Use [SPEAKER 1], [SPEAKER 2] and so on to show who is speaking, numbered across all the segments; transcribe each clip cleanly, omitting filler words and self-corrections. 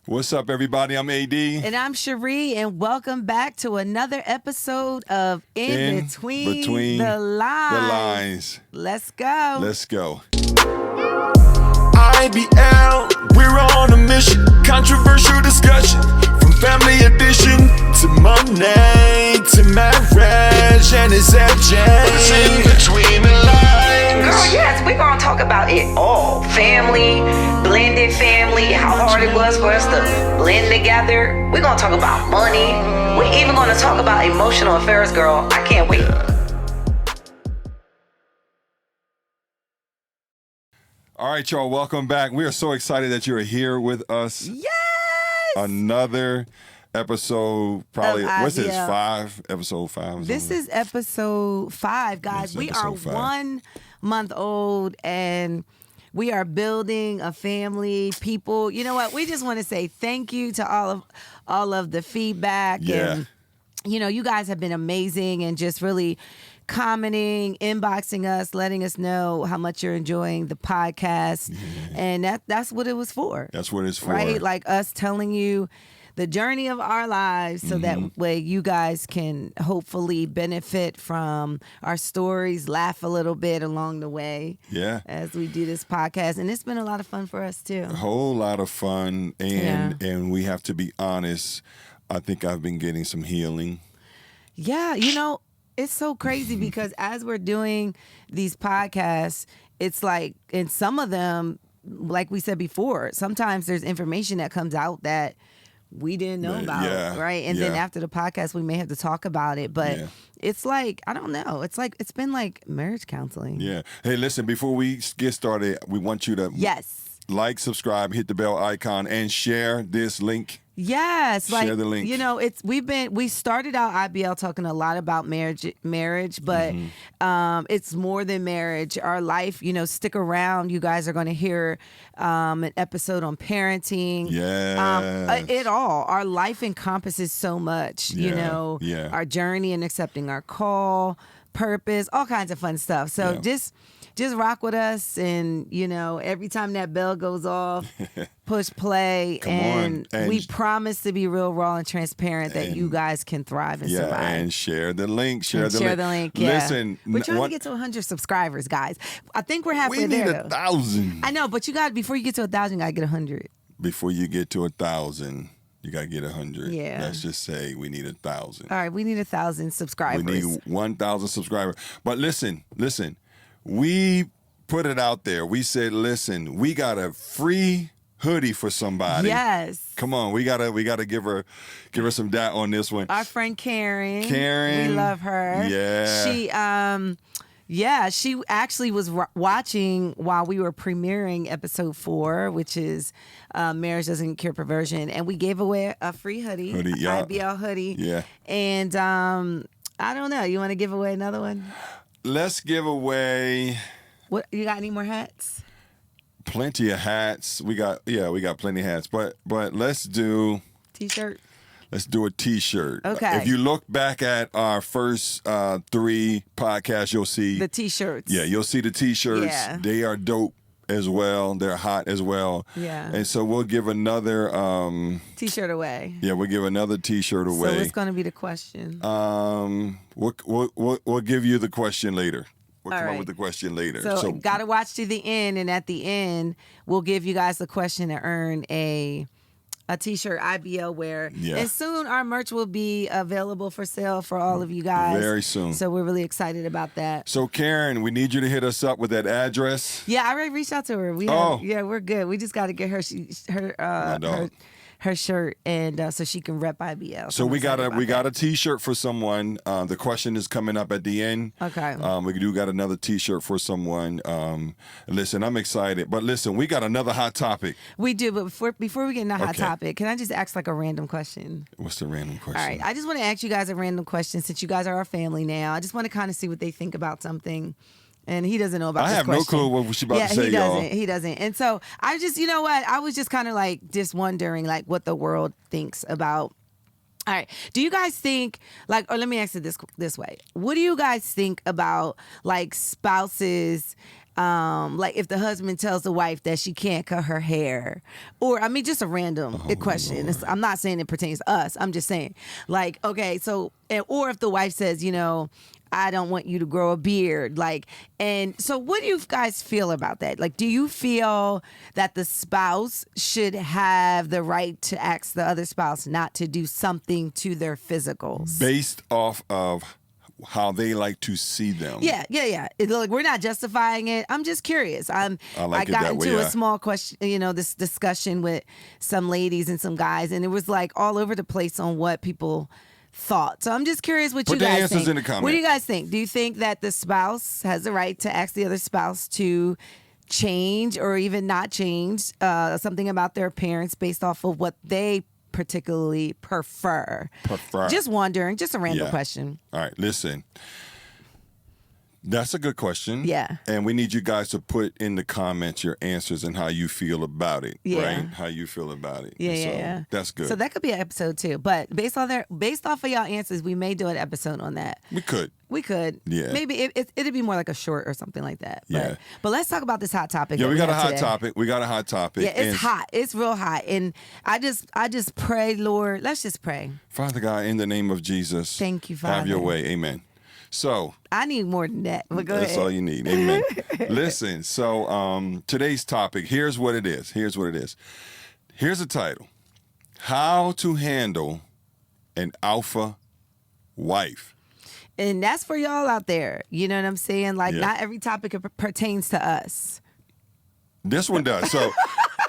[SPEAKER 1] What's up, everybody? I'm AD.
[SPEAKER 2] And I'm Sharee, and welcome back to another episode of In Between the Lines. Let's go.
[SPEAKER 1] Let's go.
[SPEAKER 3] IBL, we're on a mission. Controversial discussion. From family edition to money to marriage, and it's FJ. What's in between the lines?
[SPEAKER 4] Girl, yes, we're going to talk about it all. Family, blended family, how hard it was for us to blend together. We're going to talk about money. We're even going to talk about emotional affairs, girl. I can't wait.
[SPEAKER 1] All right, y'all, welcome back. We are so excited that you're here with us.
[SPEAKER 2] Yes!
[SPEAKER 1] Another episode, probably,
[SPEAKER 2] Of
[SPEAKER 1] what's this,
[SPEAKER 2] IBL.
[SPEAKER 1] Episode 5?
[SPEAKER 2] This is episode 5, guys.
[SPEAKER 1] This is
[SPEAKER 2] We
[SPEAKER 1] episode
[SPEAKER 2] are
[SPEAKER 1] 5.
[SPEAKER 2] 1 month old, and we are building a family. People, you know what? We just want to say thank you to all of the feedback.
[SPEAKER 1] Yeah.
[SPEAKER 2] And, you know, you guys have been amazing and just really commenting, inboxing us, letting us know how much you're enjoying the podcast.
[SPEAKER 1] Yeah.
[SPEAKER 2] And that's what it was for.
[SPEAKER 1] That's what it's for.
[SPEAKER 2] Right? Like us telling you the journey of our lives so that way you guys can hopefully benefit from our stories, laugh a little bit along the way.
[SPEAKER 1] Yeah.
[SPEAKER 2] As we do this podcast. And it's been a lot of fun for us too.
[SPEAKER 1] A whole lot of fun, and we have to be honest, I think I've been getting some healing.
[SPEAKER 2] Yeah, you know, it's so crazy because as we're doing these podcasts, it's like, and some of them, like we said before, sometimes there's information that comes out that we didn't know about, right? And then after the podcast, we may have to talk about it. But it's like, I don't know. It's like, it's been like marriage counseling.
[SPEAKER 1] Yeah. Hey, listen, before we get started, we want you to like, subscribe, hit the bell icon, and share this link.
[SPEAKER 2] Yes, like,
[SPEAKER 1] share the link.
[SPEAKER 2] You know, we started out IBL talking a lot about marriage, but it's more than marriage. Our life, you know, stick around. You guys are going to hear an episode on parenting.
[SPEAKER 1] Yeah,
[SPEAKER 2] it all. Our life encompasses so much. You know, our journey in accepting our call, purpose, all kinds of fun stuff. So just rock with us, and you know, every time that bell goes off, push play, and we promise to be real, raw, and transparent that you guys can thrive and survive.
[SPEAKER 1] And share the link. Share the link.
[SPEAKER 2] Yeah.
[SPEAKER 1] Listen,
[SPEAKER 2] we're trying to get to 100 subscribers, guys. I think we're halfway
[SPEAKER 1] we need
[SPEAKER 2] there.
[SPEAKER 1] 1,000.
[SPEAKER 2] I know, but you got before you get to 1,000, you got to get 100.
[SPEAKER 1] Before you get to 1,000. You got to get 100.
[SPEAKER 2] Yeah.
[SPEAKER 1] Let's just say we need 1,000.
[SPEAKER 2] All right, we need 1,000 subscribers.
[SPEAKER 1] We need 1,000 subscribers. But listen. We put it out there. We said, listen, we got a free hoodie for somebody.
[SPEAKER 2] Yes.
[SPEAKER 1] Come on, we gotta give her some dat on this one.
[SPEAKER 2] Our friend Karen.
[SPEAKER 1] We
[SPEAKER 2] love her.
[SPEAKER 1] Yeah.
[SPEAKER 2] She actually was watching while we were premiering episode 4, which is Marriage Doesn't Cure Perversion, and we gave away a free hoodie, IBL hoodie.
[SPEAKER 1] Yeah.
[SPEAKER 2] And I don't know. You want to give away another one?
[SPEAKER 1] Let's give away.
[SPEAKER 2] What, you got any more hats?
[SPEAKER 1] Plenty of hats. We got plenty of hats. But let's do
[SPEAKER 2] T-shirt.
[SPEAKER 1] Let's do a T-shirt.
[SPEAKER 2] Okay.
[SPEAKER 1] If you look back at our first 3 podcasts, you'll see
[SPEAKER 2] the T-shirts.
[SPEAKER 1] Yeah, you'll see the T-shirts.
[SPEAKER 2] Yeah.
[SPEAKER 1] They are dope as well. They're hot as well.
[SPEAKER 2] Yeah.
[SPEAKER 1] And so we'll give another
[SPEAKER 2] T-shirt away.
[SPEAKER 1] Yeah, we'll give another T-shirt away.
[SPEAKER 2] So what's going to be the question?
[SPEAKER 1] We'll give you the question later. We'll come
[SPEAKER 2] right.
[SPEAKER 1] up with the question later.
[SPEAKER 2] So got to watch to the end, and at the end, we'll give you guys the question to earn a T-shirt IBL wear.
[SPEAKER 1] Yeah.
[SPEAKER 2] And soon our merch will be available for sale for all of you guys.
[SPEAKER 1] Very soon.
[SPEAKER 2] So we're really excited about that.
[SPEAKER 1] So Karen, we need you to hit us up with that address.
[SPEAKER 2] Yeah, I already reached out to her. We're good. We just got to get her her shirt, and so she can rep IBL.
[SPEAKER 1] So we got a T-shirt for someone. The question is coming up at the end.
[SPEAKER 2] Okay.
[SPEAKER 1] We do got another T-shirt for someone. Listen, I'm excited, but listen, we got another hot topic.
[SPEAKER 2] We do, but before we get into hot topic, can I just ask like a random question?
[SPEAKER 1] What's the random question?
[SPEAKER 2] All right, I just want to ask you guys a random question since you guys are our family now. I just want to kind of see what they think about something. And he doesn't know about this question.
[SPEAKER 1] I have no clue what she's about to say, y'all.
[SPEAKER 2] He doesn't. And so I just, you know what? I was just kind of like just wondering like what the world thinks about. All right. Do you guys think like, or let me ask it this way. What do you guys think about like spouses Like if the husband tells the wife that she can't cut her hair, or I mean, just a random question. I'm not saying it pertains to us. I'm just saying, like, okay, so, or if the wife says, I don't want you to grow a beard, like, and so what do you guys feel about that? Like, do you feel that the spouse should have the right to ask the other spouse not to do something to their physicals?
[SPEAKER 1] Based off of how they like to see them.
[SPEAKER 2] Yeah. Look, we're not justifying it. I'm just curious. I got into a small question, this discussion with some ladies and some guys, and it was like all over the place on what people thought. So I'm just curious what you guys think. Put the answers
[SPEAKER 1] in the comments.
[SPEAKER 2] What do you guys think? Do you think that the spouse has the right to ask the other spouse to change or even not change something about their appearance based off of what they particularly prefer? Just wondering, just a random question.
[SPEAKER 1] All right, listen. That's a good question.
[SPEAKER 2] Yeah.
[SPEAKER 1] And we need you guys to put in the comments your answers and how you feel about it.
[SPEAKER 2] Yeah.
[SPEAKER 1] Right? How you feel about it.
[SPEAKER 2] Yeah.
[SPEAKER 1] That's good.
[SPEAKER 2] So that could be an episode too. But based off of y'all answers, we may do an episode on that.
[SPEAKER 1] We could.
[SPEAKER 2] Yeah. Maybe it'd be more like a short or something like that.
[SPEAKER 1] Yeah.
[SPEAKER 2] But let's talk about this hot topic.
[SPEAKER 1] Yeah, we got a hot topic. Yeah,
[SPEAKER 2] it's hot. It's real hot. And I just pray, Lord, let's just pray.
[SPEAKER 1] Father God, in the name of Jesus.
[SPEAKER 2] Thank you, Father.
[SPEAKER 1] Have your way. Amen. So
[SPEAKER 2] I need more than that. But go
[SPEAKER 1] that's
[SPEAKER 2] ahead.
[SPEAKER 1] all you need. Amen. Listen, so today's topic, here's what it is. Here's the title. How to handle an alpha wife.
[SPEAKER 2] And that's for y'all out there. You know what I'm saying? Like, not every topic pertains to us.
[SPEAKER 1] This one does. So,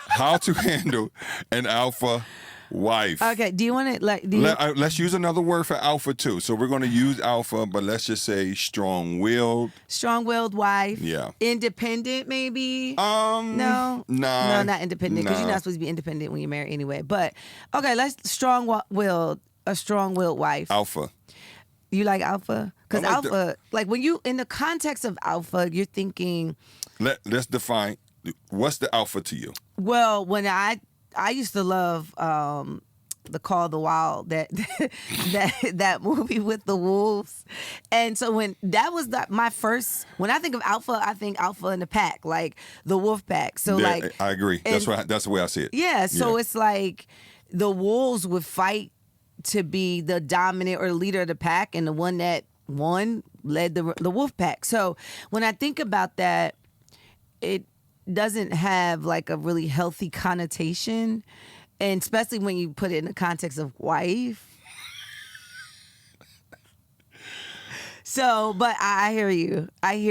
[SPEAKER 1] how to handle an alpha wife.
[SPEAKER 2] Okay, do you want to,
[SPEAKER 1] let's use another word for alpha, too. So, we're going to use alpha, but let's just say strong-willed.
[SPEAKER 2] Strong-willed wife.
[SPEAKER 1] Yeah.
[SPEAKER 2] Independent, maybe?
[SPEAKER 1] No.
[SPEAKER 2] No, not independent, because you're not supposed to be independent when you're married anyway. But, okay, let's strong-willed wife.
[SPEAKER 1] Alpha.
[SPEAKER 2] You like alpha? Because alpha, like when you, in the context of alpha, you're thinking.
[SPEAKER 1] Let's define, what's the alpha to you?
[SPEAKER 2] Well, when I used to love the Call of the Wild, that movie with the wolves. And so when that was my first, when I think of alpha, I think alpha in the pack, like the wolf pack. So
[SPEAKER 1] I agree. That's the way I see it.
[SPEAKER 2] Yeah. So it's like the wolves would fight to be the dominant or leader of the pack, and the one that won led the wolf pack. So when I think about that, it doesn't have like a really healthy connotation, and especially when you put it in the context of wife. So, but I hear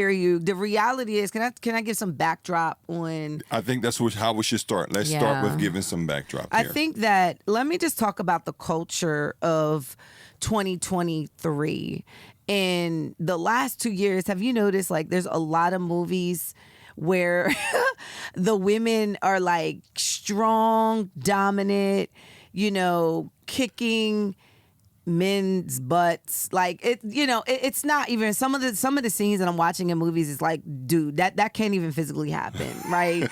[SPEAKER 2] you. The reality is, can I give some backdrop on?
[SPEAKER 1] I think that's how we should start. Let's start with giving some backdrop here.
[SPEAKER 2] I think that, let me just talk about the culture of 2023. In the last 2 years, have you noticed, like, there's a lot of movies where the women are like strong, dominant, kicking men's butts, like it's not even some of the scenes that I'm watching in movies is like, dude, that can't even physically happen, right?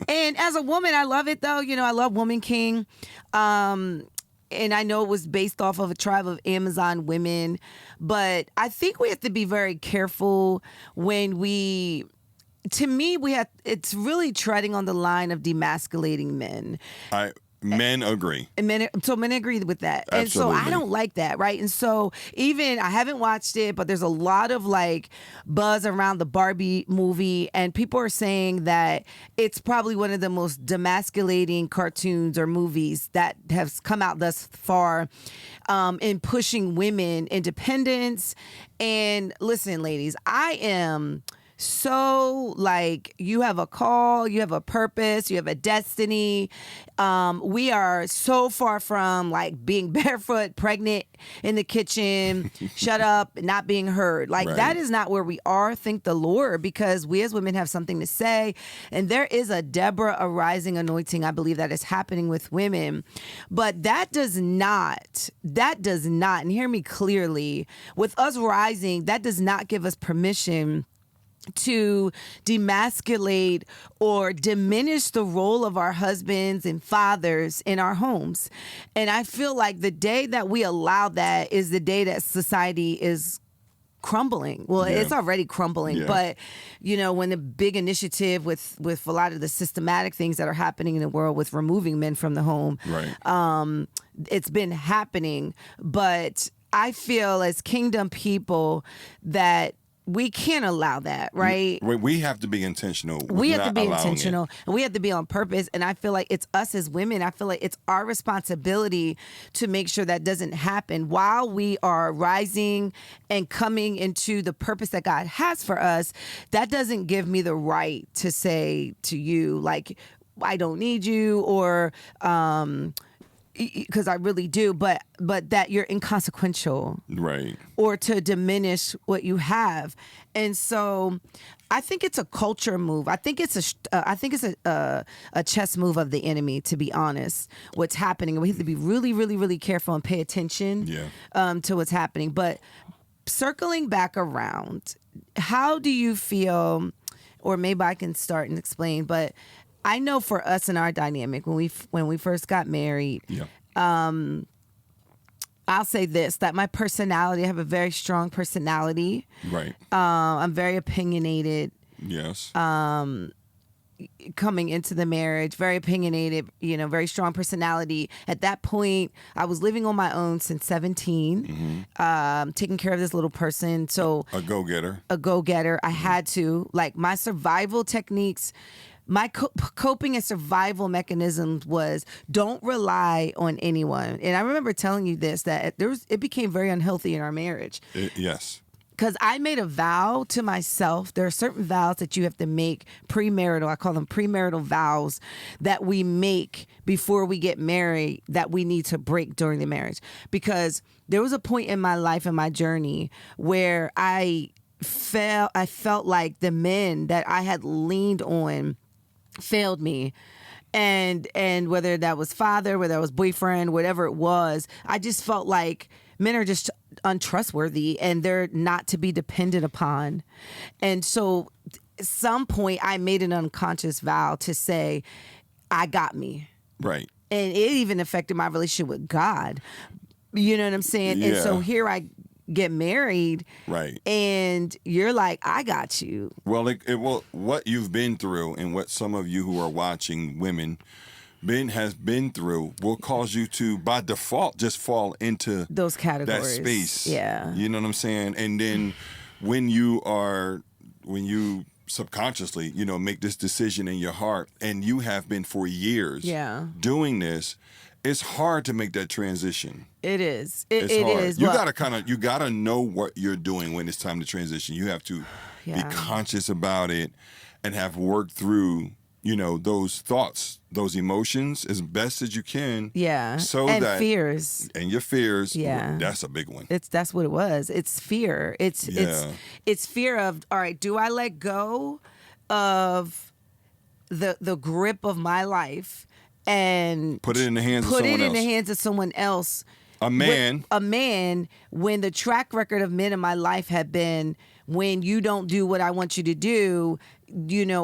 [SPEAKER 2] And as a woman, I love it though. I love Woman King, and I know it was based off of a tribe of Amazon women, but I think we have to be very careful when it's really treading on the line of demasculating men.
[SPEAKER 1] Men agree.
[SPEAKER 2] Men agree with that.
[SPEAKER 1] Absolutely.
[SPEAKER 2] And so I don't like that, right? And so even, I haven't watched it, but there's a lot of like buzz around the Barbie movie, and people are saying that it's probably one of the most demasculating cartoons or movies that have come out thus far in pushing women independence. And listen, ladies, I am so like, you have a call, you have a purpose, you have a destiny. We are so far from like being barefoot, pregnant in the kitchen, shut up, not being heard. Like that is not where we are, thank the Lord, because we as women have something to say. And there is a Deborah arising anointing, I believe, that is happening with women. But that does not, and hear me clearly, with us rising, that does not give us permission to demasculate or diminish the role of our husbands and fathers in our homes. And I feel like the day that we allow that is the day that society is crumbling. Well,
[SPEAKER 1] Yeah.
[SPEAKER 2] it's already crumbling,
[SPEAKER 1] Yeah.
[SPEAKER 2] but when the big initiative with a lot of the systematic things that are happening in the world with removing men from the home,
[SPEAKER 1] Right.
[SPEAKER 2] it's been happening. But I feel as kingdom people that we can't allow that, right?
[SPEAKER 1] We have to be intentional. with
[SPEAKER 2] We have to
[SPEAKER 1] not
[SPEAKER 2] be
[SPEAKER 1] allowing it.
[SPEAKER 2] intentional, and we have to be on purpose. And I feel like it's us as women. I feel like it's our responsibility to make sure that doesn't happen while we are rising and coming into the purpose that God has for us. That doesn't give me the right to say to you, like, I don't need you, or because I really do, but that you're inconsequential,
[SPEAKER 1] Right.
[SPEAKER 2] or to diminish what you have. And so I think it's a culture move. I think it's a chess move of the enemy, to be honest, what's happening. And we have to be really, really, really careful and pay attention to what's happening. But circling back around, how do you feel, or maybe I can start and explain, but I know for us in our dynamic, when we first got married,
[SPEAKER 1] Yeah.
[SPEAKER 2] I'll say this, that my personality, I have a very strong personality.
[SPEAKER 1] Right.
[SPEAKER 2] I'm very opinionated
[SPEAKER 1] Yes.
[SPEAKER 2] coming into the marriage, very opinionated, very strong personality. At that point, I was living on my own since 17, taking care of this little person. So
[SPEAKER 1] a go-getter.
[SPEAKER 2] a go-getter. I had to, like, my survival techniques, my coping and survival mechanisms was don't rely on anyone. And I remember telling you this, that it became very unhealthy in our marriage.
[SPEAKER 1] Yes.
[SPEAKER 2] Because I made a vow to myself. There are certain vows that you have to make premarital. I call them premarital vows that we make before we get married that we need to break during the marriage. Because there was a point in my life and my journey where I felt like the men that I had leaned on failed me. And whether that was father, whether that was boyfriend, whatever it was, I just felt like men are just untrustworthy and they're not to be depended upon. And so at some point I made an unconscious vow to say, I got me.
[SPEAKER 1] Right.
[SPEAKER 2] And it even affected my relationship with God. You know what I'm saying? And so here I get married,
[SPEAKER 1] Right.
[SPEAKER 2] and you're like, I got you.
[SPEAKER 1] Well, what you've been through and what some of you who are watching women has been through will cause you to, by default, just fall into
[SPEAKER 2] Those categories.
[SPEAKER 1] that space.
[SPEAKER 2] Yeah.
[SPEAKER 1] You know what I'm saying? And then when you subconsciously, make this decision in your heart, and you have been for years doing this, it's hard to make that transition.
[SPEAKER 2] It is.
[SPEAKER 1] It's
[SPEAKER 2] It
[SPEAKER 1] hard.
[SPEAKER 2] is.
[SPEAKER 1] You
[SPEAKER 2] Well,
[SPEAKER 1] gotta know what you're doing when it's time to transition. You have to be conscious about it and have worked through, those thoughts, those emotions as best as you can.
[SPEAKER 2] Yeah.
[SPEAKER 1] So
[SPEAKER 2] and
[SPEAKER 1] that
[SPEAKER 2] fears.
[SPEAKER 1] and your fears.
[SPEAKER 2] Yeah.
[SPEAKER 1] That's a big one.
[SPEAKER 2] That's what it was. It's fear. It's fear of, all right, do I let go of the grip of my life and
[SPEAKER 1] Put it in the hands of someone else.
[SPEAKER 2] Put it in the hands of someone else.
[SPEAKER 1] A man.
[SPEAKER 2] When the track record of men in my life have been, when you don't do what I want you to do,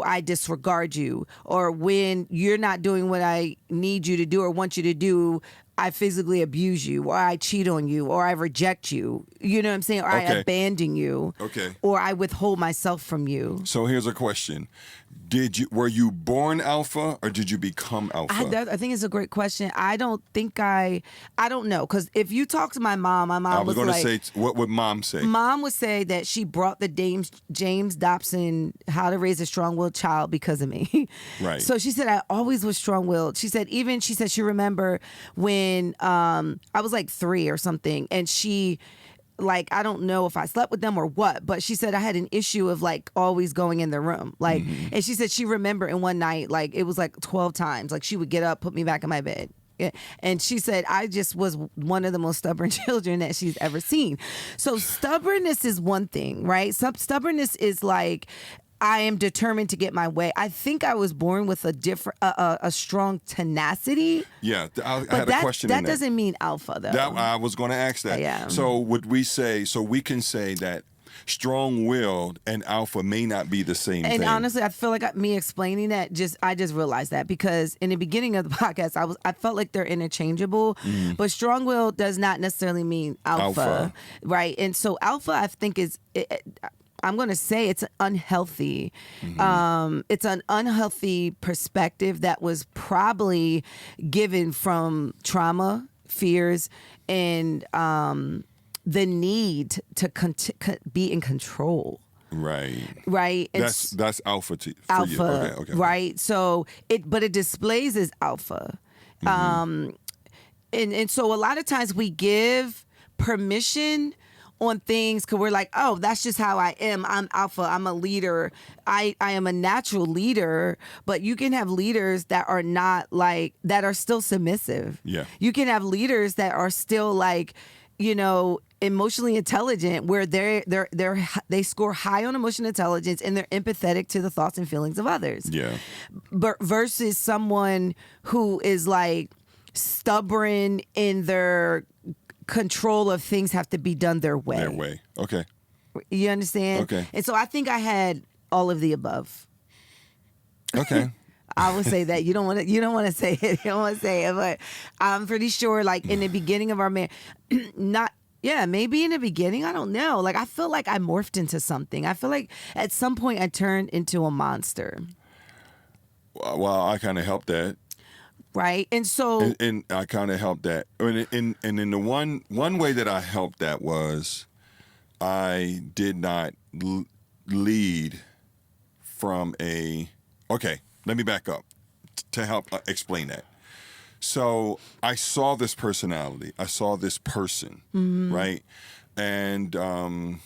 [SPEAKER 2] I disregard you. Or when you're not doing what I need you to do or want you to do, I physically abuse you, or I cheat on you, or I reject you. You know what I'm saying? Or I abandon you.
[SPEAKER 1] Okay.
[SPEAKER 2] Or I withhold myself from you.
[SPEAKER 1] So here's a question. Were you born alpha or did you become alpha?
[SPEAKER 2] I think it's a great question. I don't know. Because if you talk to my mom
[SPEAKER 1] I was going
[SPEAKER 2] like,
[SPEAKER 1] to say, what would mom say?
[SPEAKER 2] Mom would say that she brought the James Dobson How to Raise a Strong-Willed Child because of me.
[SPEAKER 1] Right.
[SPEAKER 2] So she said I always was strong-willed. She said she remember when I was like 3 or something, and she, like, I don't know if I slept with them or what, but she said I had an issue of like always going in the room. Like, and she said she remembered in one night, like it was like 12 times, like she would get up, put me back in my bed. Yeah. And she said, I just was one of the most stubborn children that she's ever seen. So stubbornness is one thing, right? Stubbornness is like, I am determined to get my way. I think I was born with a strong tenacity.
[SPEAKER 1] Yeah, I had a question.
[SPEAKER 2] That doesn't mean alpha, though.
[SPEAKER 1] I was going to ask that.
[SPEAKER 2] Yeah.
[SPEAKER 1] So would we say? So we can say that strong-willed and alpha may not be the same thing.
[SPEAKER 2] And honestly, I feel like me explaining that I just realized that, because in the beginning of the podcast, I felt like they're interchangeable, but strong-willed does not necessarily mean alpha, right? And so alpha, I think I'm going to say it's unhealthy. It's an unhealthy perspective that was probably given from trauma, fears, and the need to be in control.
[SPEAKER 1] Right.
[SPEAKER 2] And
[SPEAKER 1] that's alpha for
[SPEAKER 2] alpha,
[SPEAKER 1] you. Okay.
[SPEAKER 2] Right? So it displays as alpha. And so a lot of times we give permission on things because we're like, oh, that's just how I am. I'm alpha. I'm a leader. I am a natural leader. But you can have leaders that are not that are still submissive.
[SPEAKER 1] Yeah.
[SPEAKER 2] You can have leaders that are still emotionally intelligent, where they score high on emotional intelligence and they're empathetic to the thoughts and feelings of others.
[SPEAKER 1] Yeah.
[SPEAKER 2] But versus someone who is stubborn in their control of things have to be done their way.
[SPEAKER 1] Their way. Okay.
[SPEAKER 2] You understand?
[SPEAKER 1] Okay.
[SPEAKER 2] And so I think I had all of the above.
[SPEAKER 1] Okay.
[SPEAKER 2] I would say that you don't want to say it. You don't want to say it, but I'm pretty sure in the beginning of our marriage, maybe in the beginning, I don't know. I feel like I morphed into something. I feel like at some point I turned into a monster.
[SPEAKER 1] Well, I kind of helped that.
[SPEAKER 2] Right. And so
[SPEAKER 1] and I kind of helped that. And in the one way that I helped that was I did not lead from okay, let me back up to help explain that. So I saw this personality. I saw this person, right? And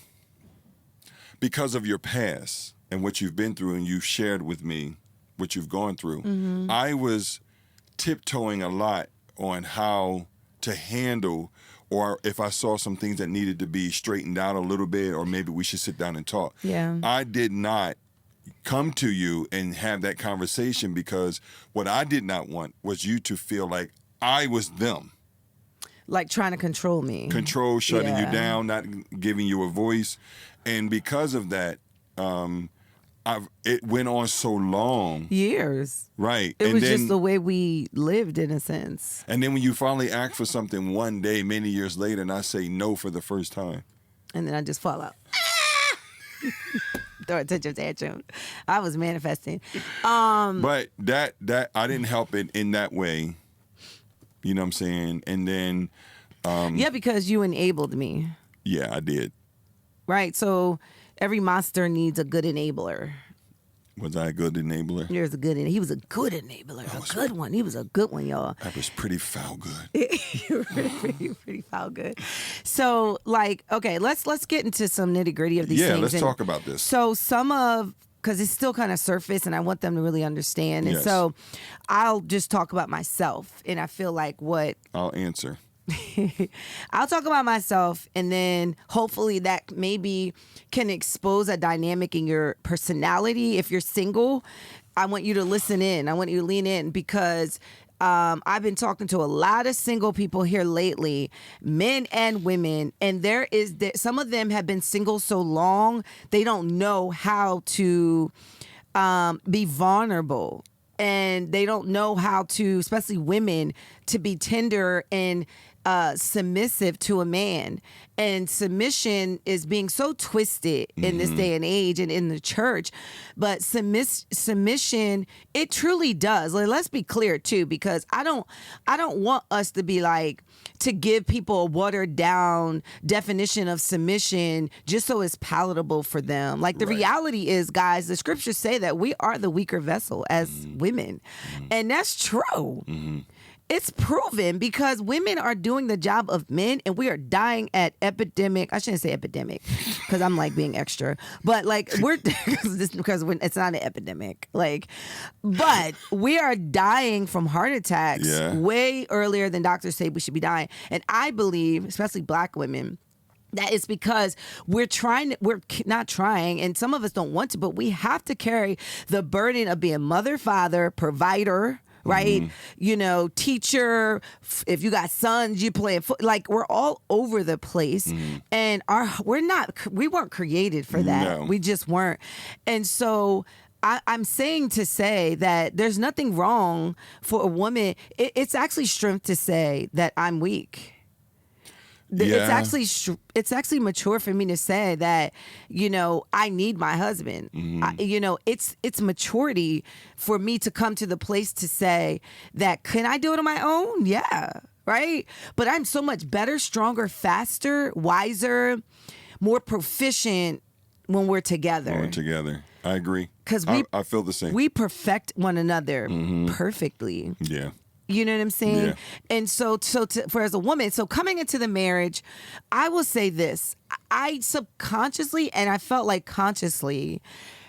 [SPEAKER 1] because of your past and what you've been through and you've shared with me what you've gone through, I was tiptoeing a lot on how to handle, or if I saw some things that needed to be straightened out a little bit, or maybe we should sit down and talk.
[SPEAKER 2] Yeah.
[SPEAKER 1] I did not come to you and have that conversation because what I did not want was you to feel like I was them.
[SPEAKER 2] Trying to control me.
[SPEAKER 1] Control, shutting you down, not giving you a voice. And because of that, it went on so long.
[SPEAKER 2] Years.
[SPEAKER 1] Right.
[SPEAKER 2] It was just the way we lived, in a sense.
[SPEAKER 1] And then when you finally ask for something one day, many years later, and I say no for the first time.
[SPEAKER 2] And then I just fall out. Throw a touch of tantrum. I was manifesting.
[SPEAKER 1] But that I didn't help it in that way. You know what I'm saying? And then
[SPEAKER 2] because you enabled me.
[SPEAKER 1] Yeah, I did.
[SPEAKER 2] Right. So every monster needs a good enabler.
[SPEAKER 1] Was I a good enabler?
[SPEAKER 2] He was a good enabler. A good one. He was a good one, y'all.
[SPEAKER 1] I was pretty foul good.
[SPEAKER 2] You were pretty foul good. So, okay, let's get into some nitty gritty of these things.
[SPEAKER 1] Yeah, let's talk about this.
[SPEAKER 2] So because it's still kind of surface, and I want them to really understand. And so, I'll just talk about myself, and I feel like
[SPEAKER 1] I'll answer.
[SPEAKER 2] I'll talk about myself, and then hopefully that maybe can expose a dynamic in your personality. If you're single, I want you to listen in. I want you to lean in, because I've been talking to a lot of single people here lately, men and women, and some of them have been single so long they don't know how to be vulnerable. And they don't know how to, especially women, to be tender and submissive to a man. And submission is being so twisted in this day and age and in the church. But submission, it truly does. Let's be clear too, because I don't want us to be to give people a watered down definition of submission just so it's palatable for them. The reality is, guys, the scriptures say that we are the weaker vessel as women. And that's true. It's proven, because women are doing the job of men, and we are dying at epidemic. I shouldn't say epidemic because I'm being extra, but we're because it's not an epidemic. But we are dying from heart attacks way earlier than doctors say we should be dying. And I believe, especially Black women, that it's because we're not trying, and some of us don't want to, but we have to carry the burden of being mother, father, provider, right? You know, teacher, if you got sons, you play like we're all over the place. And we weren't created for that.
[SPEAKER 1] No.
[SPEAKER 2] We just weren't. And so I'm saying to say that there's nothing wrong for a woman. It's actually strength to say that I'm weak.
[SPEAKER 1] Yeah.
[SPEAKER 2] It's actually mature for me to say that, you know, I need my husband. You know, it's maturity for me to come to the place to say that, can I do it on my own? Yeah. Right. But I'm so much better, stronger, faster, wiser, more proficient when we're together.
[SPEAKER 1] We're together. I agree.
[SPEAKER 2] Because
[SPEAKER 1] I feel the same.
[SPEAKER 2] We perfect one another perfectly.
[SPEAKER 1] Yeah.
[SPEAKER 2] You know what I'm saying?
[SPEAKER 1] Yeah.
[SPEAKER 2] And so for as a woman, so coming into the marriage, I will say this. I subconsciously, and I felt like consciously,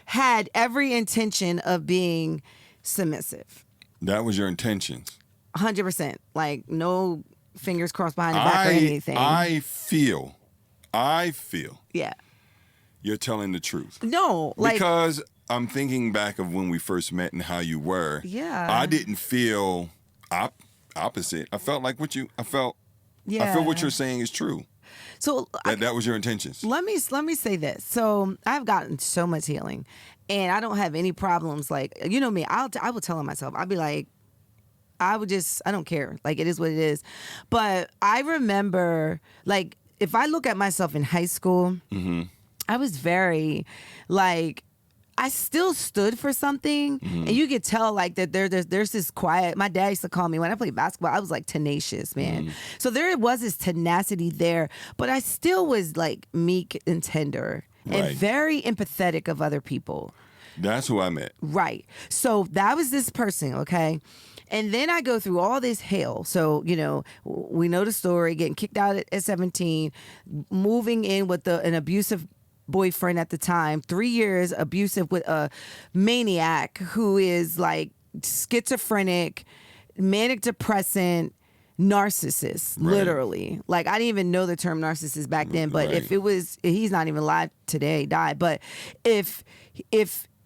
[SPEAKER 2] had every intention of being submissive.
[SPEAKER 1] That was your intentions.
[SPEAKER 2] 100%. Like, no fingers crossed behind the back or anything.
[SPEAKER 1] I feel
[SPEAKER 2] yeah.
[SPEAKER 1] you're telling the truth.
[SPEAKER 2] No, like,
[SPEAKER 1] Because I'm thinking back of when we first met and how you were.
[SPEAKER 2] Yeah.
[SPEAKER 1] I didn't feel opposite. I felt like I feel what you're saying is true.
[SPEAKER 2] so
[SPEAKER 1] That was your intentions.
[SPEAKER 2] let me say this. So I've gotten so much healing, and I don't have any problems. Like, you know me, I will tell myself, I'd be like, I don't care. Like, it is what it is. But I remember, like, if I look at myself in high school, I was very, like, I still stood for something, and you could tell like that there's this quiet. My dad used to call me when I played basketball. I was like tenacious, man. So there was this tenacity there, but I still was like meek and tender
[SPEAKER 1] Right.
[SPEAKER 2] and very empathetic of other people.
[SPEAKER 1] That's who I met.
[SPEAKER 2] Right. So that was this person, okay? And then I go through all this hell. So, you know, we know the story, getting kicked out at 17, moving in with an abusive boyfriend at the time, 3 years abusive with a maniac who is like schizophrenic, manic depressant, narcissist, literally. Like, I didn't even know the term narcissist back then, but
[SPEAKER 1] Right.
[SPEAKER 2] if it was, he's not even alive today, died. But if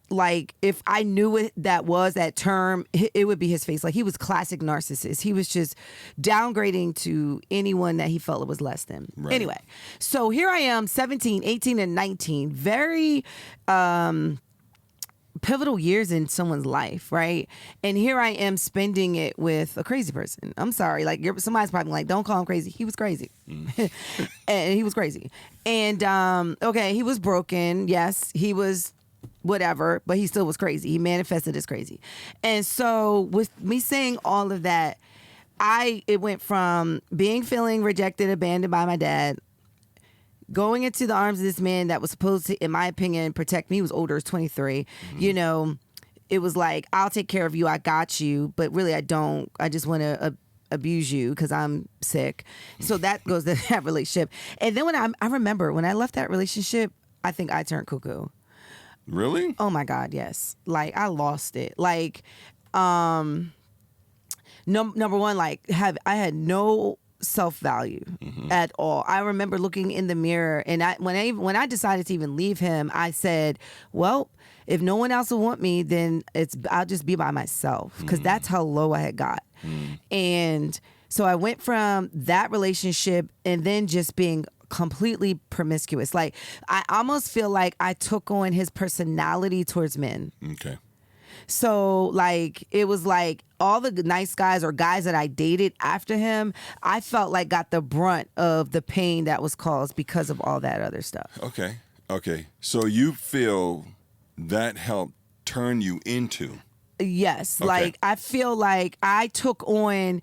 [SPEAKER 2] I knew what that term, it would be his face. Like, he was classic narcissist. He was just downgrading to anyone that he felt was less than.
[SPEAKER 1] Right.
[SPEAKER 2] Anyway, so here I am, 17, 18, and 19, very pivotal years in someone's life, right? And here I am spending it with a crazy person. I'm sorry, like, somebody's probably like, don't call him crazy. He was crazy. And he was crazy. And okay, he was broken. Yes, he was whatever, but he still was crazy. He manifested as crazy. And so with me saying all of that, it went from feeling rejected, abandoned by my dad, going into the arms of this man that was supposed to, in my opinion, protect me. He was older, he was 23. You know, it was like, I'll take care of you, I got you, but really I don't. I just want to abuse you because I'm sick. So that goes to that relationship. And then when I remember when I left that relationship, I think I turned cuckoo.
[SPEAKER 1] Really?
[SPEAKER 2] Oh my God, yes. Like, I lost it. Like, number one, like, I had no self-value at all. I remember looking in the mirror, and when I decided to even leave him, I said, well, if no one else will want me, then I'll just be by myself, because that's how low I had got. And so I went from that relationship and then just being completely promiscuous. Like, I almost feel like I took on his personality towards men.
[SPEAKER 1] Okay.
[SPEAKER 2] So, like, it was like all the nice guys or guys that I dated after him, I felt like got the brunt of the pain that was caused because of all that other stuff.
[SPEAKER 1] Okay. So you feel that helped turn you into?
[SPEAKER 2] Yes.
[SPEAKER 1] Okay.
[SPEAKER 2] Like, I feel like I took on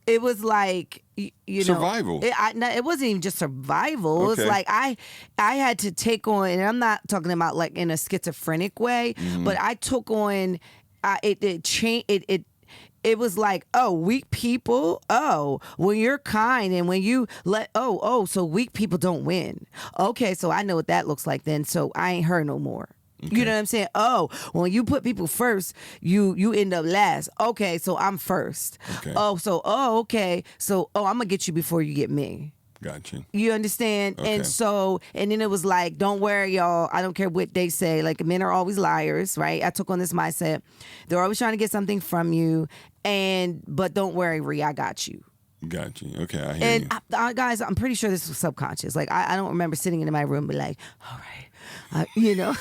[SPEAKER 2] it was like, you know,
[SPEAKER 1] survival.
[SPEAKER 2] It wasn't even just survival. It was
[SPEAKER 1] Okay.
[SPEAKER 2] like I had to take on, and I'm not talking about like in a schizophrenic way, but I took on. It changed. It was like, oh, weak people. Oh, when you're kind and when you so weak people don't win. Okay, so I know what that looks like then. So I ain't her no more.
[SPEAKER 1] Okay.
[SPEAKER 2] You know what I'm saying? Oh, when you put people first, you end up last. Okay, so I'm first.
[SPEAKER 1] Okay.
[SPEAKER 2] Okay. So I'm gonna get you before you get me.
[SPEAKER 1] Gotcha.
[SPEAKER 2] You understand?
[SPEAKER 1] Okay.
[SPEAKER 2] And so, and then it was like, don't worry, y'all. I don't care what they say. Like, men are always liars, right? I took on this mindset. They're always trying to get something from you. But don't worry, Ree, I got you.
[SPEAKER 1] Gotcha. Okay, I hear you.
[SPEAKER 2] And guys, I'm pretty sure this was subconscious. Like, I don't remember sitting in my room and be like, all right,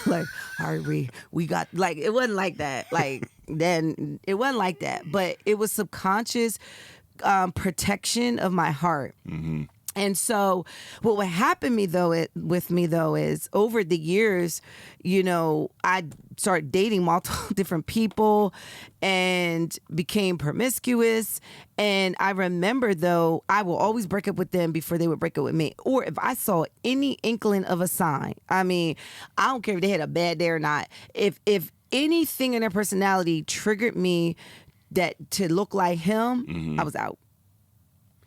[SPEAKER 2] like, all right, we got, like, it wasn't like that. Like, then it wasn't like that. But it was subconscious protection of my heart. Mm-hmm. And so what would happen with me though is over the years, I started dating multiple different people and became promiscuous. And I remember though, I will always break up with them before they would break up with me. Or if I saw any inkling of a sign, I mean, I don't care if they had a bad day or not. If anything in their personality triggered me to look like him, mm-hmm. I was out.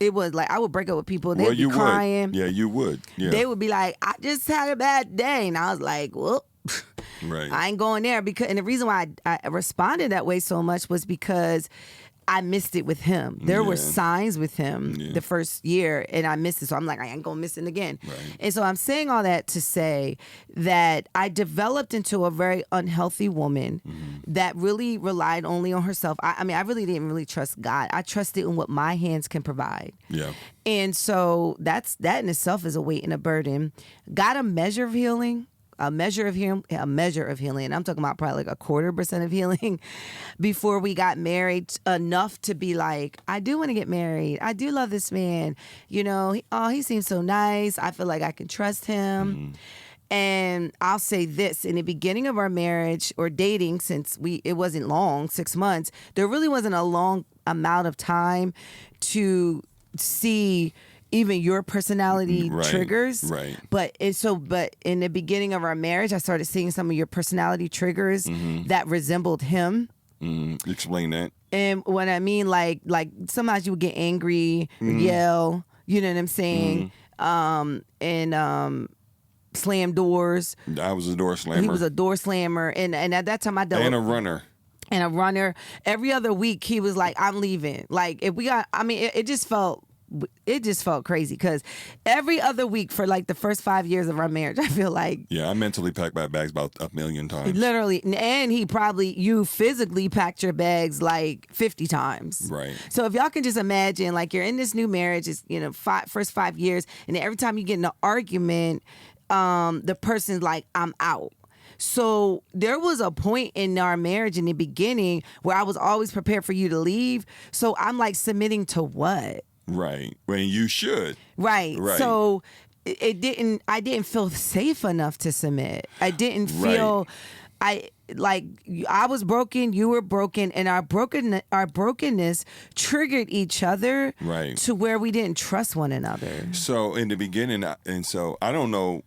[SPEAKER 2] It was like I would break up with people. They'd be crying.
[SPEAKER 1] Would. Yeah, you would. Yeah.
[SPEAKER 2] They would be like, I just had a bad day. And I was like, well,
[SPEAKER 1] right.
[SPEAKER 2] I ain't going there. And the reason why I responded that way so much was because I missed it with him. There were signs with him the first year, and I missed it. So I'm like, I ain't going to miss it again. Right. And so I'm saying all that to say that I developed into a very unhealthy woman that really relied only on herself. I mean, I really didn't really trust God. I trusted in what my hands can provide. Yeah. And so that in itself is a weight and a burden. Got a measure of healing. A measure of healing. And I'm talking about probably like 0.25% of healing before we got married, enough to be like, I do want to get married. I do love this man. He seems so nice. I feel like I can trust him. Mm-hmm. And I'll say this, in the beginning of our marriage or dating, since it wasn't long, 6 months, there really wasn't a long amount of time to see even your personality triggers. Right. But in the beginning of our marriage, I started seeing some of your personality triggers that resembled him.
[SPEAKER 1] Explain that.
[SPEAKER 2] And what I mean, like sometimes you would get angry, yell, you know what I'm saying? And slam doors.
[SPEAKER 1] I was a door slammer.
[SPEAKER 2] He was a door slammer. And at that time I dealt
[SPEAKER 1] and a runner.
[SPEAKER 2] And a runner. Every other week he was like, I'm leaving. Like if we got, I mean, it just felt crazy because every other week for like the first 5 years of our marriage, I feel like.
[SPEAKER 1] Yeah, I mentally packed my bags about 1,000,000 times.
[SPEAKER 2] Literally. And you physically packed your bags like 50 times. Right. So if y'all can just imagine, like you're in this new marriage, it's, first 5 years, and then every time you get in an argument, the person's like, I'm out. So there was a point in our marriage in the beginning where I was always prepared for you to leave. So I'm like submitting to what?
[SPEAKER 1] Right. When you should.
[SPEAKER 2] Right. So I didn't feel safe enough to submit. I didn't feel I was broken, you were broken, and our brokenness triggered each other to where we didn't trust one another.
[SPEAKER 1] So in the beginning, and so I don't know,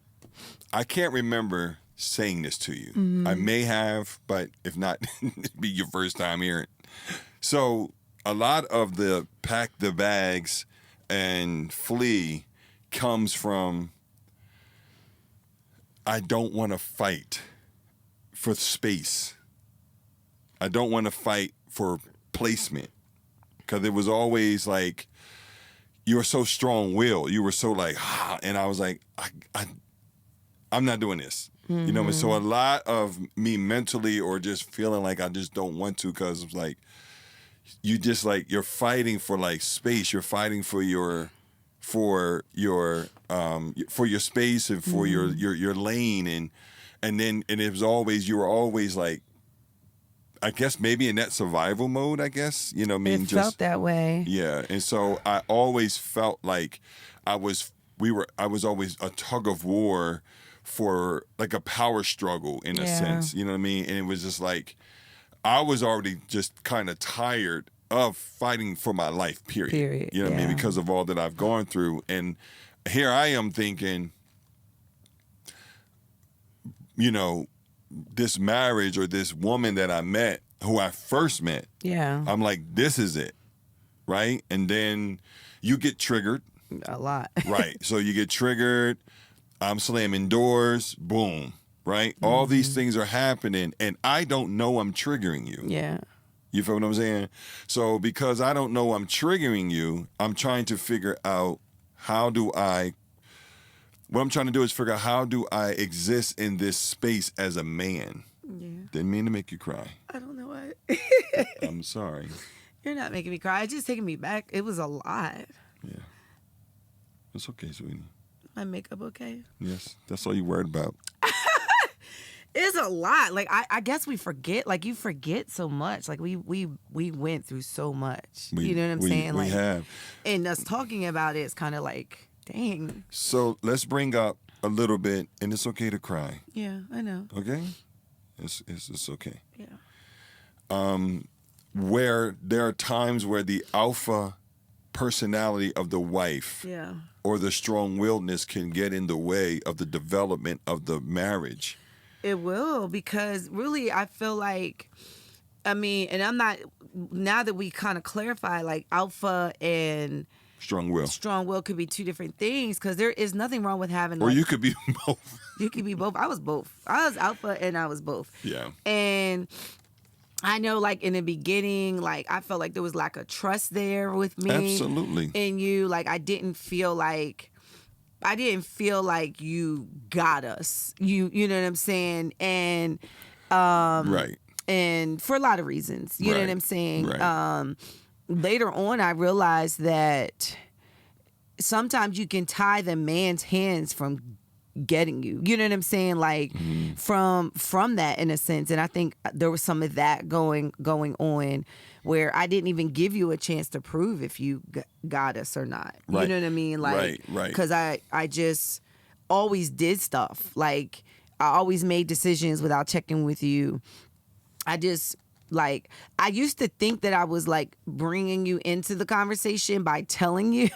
[SPEAKER 1] I can't remember saying this to you. Mm-hmm. I may have, but if not, it'd be your first time hearing it. So a lot of the pack the bags and flee comes from I don't want to fight for space. I don't want to fight for placement. Because it was always like, you were so strong-willed. You were so like, and I was like, I'm not doing this. Mm-hmm. So a lot of me mentally or just feeling like I just don't want to because it's like, you just like you're fighting for like space. You're fighting for your space and for your lane and it was always you were always like, I guess maybe in that survival mode. I guess
[SPEAKER 2] It felt that way.
[SPEAKER 1] Yeah, and so I always felt like I was always a tug of war for like a power struggle in a sense. You know what I mean? And it was just like. I was already just kind of tired of fighting for my life, period. You know what I mean? Because of all that I've gone through. And here I am thinking, this marriage or this woman that I met, who I first met, I'm like, this is it, right? And then you get triggered.
[SPEAKER 2] A lot.
[SPEAKER 1] Right. So you get triggered. I'm slamming doors. Boom. Right? Mm-hmm. All these things are happening, and I don't know I'm triggering you. Yeah. You feel what I'm saying? So because I don't know I'm triggering you, I'm trying to figure out what I'm trying to do is figure out how do I exist in this space as a man.
[SPEAKER 2] Yeah.
[SPEAKER 1] Didn't mean to make you cry.
[SPEAKER 2] I don't know what.
[SPEAKER 1] I'm sorry.
[SPEAKER 2] You're not making me cry. It's just taking me back. It was a lot.
[SPEAKER 1] Yeah. It's okay, sweetie.
[SPEAKER 2] My makeup okay?
[SPEAKER 1] Yes. That's all you worried about.
[SPEAKER 2] It's a lot. Like I guess we forget. Like you forget so much. Like we went through so much. You know what I'm saying?
[SPEAKER 1] We
[SPEAKER 2] like,
[SPEAKER 1] have.
[SPEAKER 2] And us talking about it is kind of like, dang.
[SPEAKER 1] So let's bring up a little bit, and it's okay to cry.
[SPEAKER 2] Yeah, I know.
[SPEAKER 1] Okay? It's okay.
[SPEAKER 2] Yeah.
[SPEAKER 1] Where there are times where the alpha personality of the wife
[SPEAKER 2] Yeah.
[SPEAKER 1] or the strong-willedness can get in the way of the development of the marriage.
[SPEAKER 2] It will, because really I feel like, I mean, and I'm not, now that we kind of clarify, like alpha and
[SPEAKER 1] Strong will.
[SPEAKER 2] strong will could be two different things, because there is nothing wrong with having,
[SPEAKER 1] Or
[SPEAKER 2] like,
[SPEAKER 1] you could be both.
[SPEAKER 2] you could be both. I was both. I was alpha and I was both.
[SPEAKER 1] Yeah.
[SPEAKER 2] And I know, like, in the beginning, like, I felt like there was lack of trust there with me.
[SPEAKER 1] Absolutely.
[SPEAKER 2] And you, like, I didn't feel like you got us. You know what I'm saying? And
[SPEAKER 1] Right.
[SPEAKER 2] and for a lot of reasons. You know what
[SPEAKER 1] Right.
[SPEAKER 2] I'm saying?
[SPEAKER 1] Right.
[SPEAKER 2] Later on I realized that sometimes you can tie the man's hands from getting you. You know what I'm saying? Like from that, in a sense. And I think there was some of that going on, where I didn't even give you a chance to prove if you got us or not.
[SPEAKER 1] Right.
[SPEAKER 2] You know what I mean? Like,
[SPEAKER 1] Right.
[SPEAKER 2] because I just always did stuff. Like, I always made decisions without checking with you. I used to think that I was, like, bringing you into the conversation by telling you.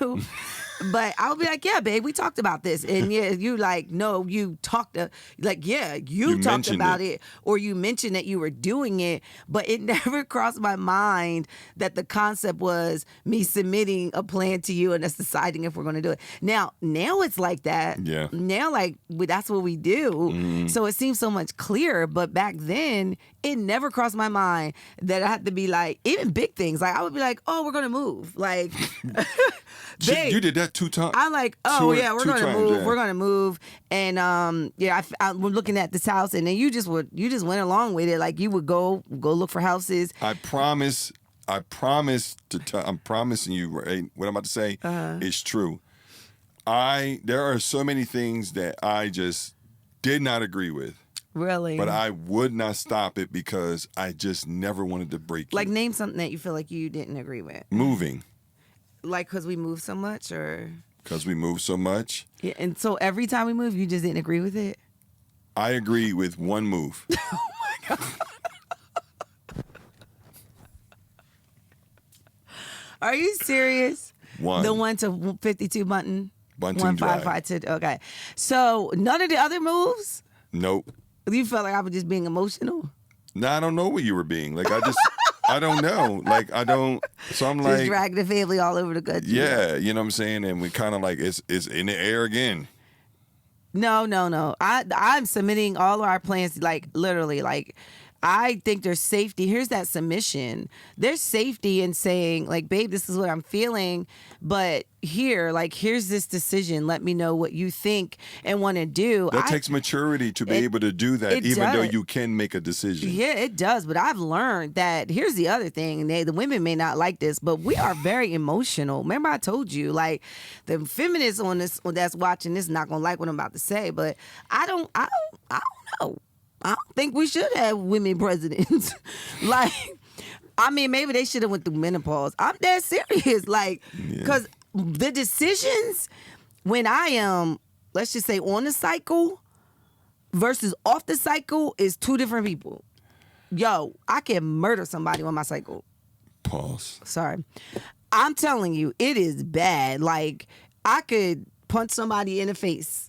[SPEAKER 2] But I would be like, yeah, babe, we talked about this. And yeah, you like, no, you talked, like, yeah, you talked
[SPEAKER 1] mentioned
[SPEAKER 2] about
[SPEAKER 1] it.
[SPEAKER 2] it. Or you mentioned that you were doing it. But it never crossed my mind that the concept was me submitting a plan to you and us deciding if we're going to do it. Now it's like that.
[SPEAKER 1] Yeah.
[SPEAKER 2] Now, like, that's what we do. So it seems so much clearer. But back then, it never crossed my mind that I had to be like, even big things. Like, I would be like, oh, we're going to move. Like, babe,
[SPEAKER 1] You did that 2 times.
[SPEAKER 2] I'm like, oh, yeah, we're
[SPEAKER 1] two
[SPEAKER 2] going to
[SPEAKER 1] times,
[SPEAKER 2] move.
[SPEAKER 1] yeah.
[SPEAKER 2] We're going to move. And, we're looking at this house. And then you just went along with it. Like, you would go look for houses.
[SPEAKER 1] I'm promising you, right, what I'm about to say is true. There are so many things that I just did not agree with.
[SPEAKER 2] Really?
[SPEAKER 1] But I would not stop it because I just never wanted to break
[SPEAKER 2] Like,
[SPEAKER 1] you.
[SPEAKER 2] name something that you feel like you didn't agree with.
[SPEAKER 1] Moving.
[SPEAKER 2] Like, because we move so much, or?
[SPEAKER 1] Because we move so much.
[SPEAKER 2] Yeah, and so every time we move, you just didn't agree with it?
[SPEAKER 1] I agree with one move.
[SPEAKER 2] Are you serious?
[SPEAKER 1] One.
[SPEAKER 2] The one to 52 Bunton?
[SPEAKER 1] Bunting
[SPEAKER 2] 1552. Okay. So none of the other moves?
[SPEAKER 1] Nope.
[SPEAKER 2] You felt like I was just being emotional?
[SPEAKER 1] No, I don't know what you were being. Like, I don't know. Like, I don't. So I'm
[SPEAKER 2] Just
[SPEAKER 1] like,
[SPEAKER 2] dragging the family all over the country.
[SPEAKER 1] yeah, you know what I'm saying? And we kind of like, it's in the air again.
[SPEAKER 2] No. I'm submitting all our plans, like, literally, like, I think there's safety. Here's that submission. There's safety in saying, like, babe, this is what I'm feeling, but here's this decision. Let me know what you think and want to do.
[SPEAKER 1] That takes maturity to be able to do that,
[SPEAKER 2] it
[SPEAKER 1] even though
[SPEAKER 2] does.
[SPEAKER 1] you can make a decision.
[SPEAKER 2] Yeah, it does. But I've learned that here's the other thing. The women may not like this, but we are very emotional. Remember, I told you, like, the feminists that's watching this not gonna like what I'm about to say, but I don't know. I don't think we should have women presidents. Like, I mean, maybe they should have went through menopause. I'm dead serious. Like, because the decisions when I am, let's just say, on the cycle versus off the cycle is two different people. Yo, I can murder somebody on my cycle.
[SPEAKER 1] Pause.
[SPEAKER 2] Sorry. I'm telling you, it is bad. Like, I could punch somebody in the face.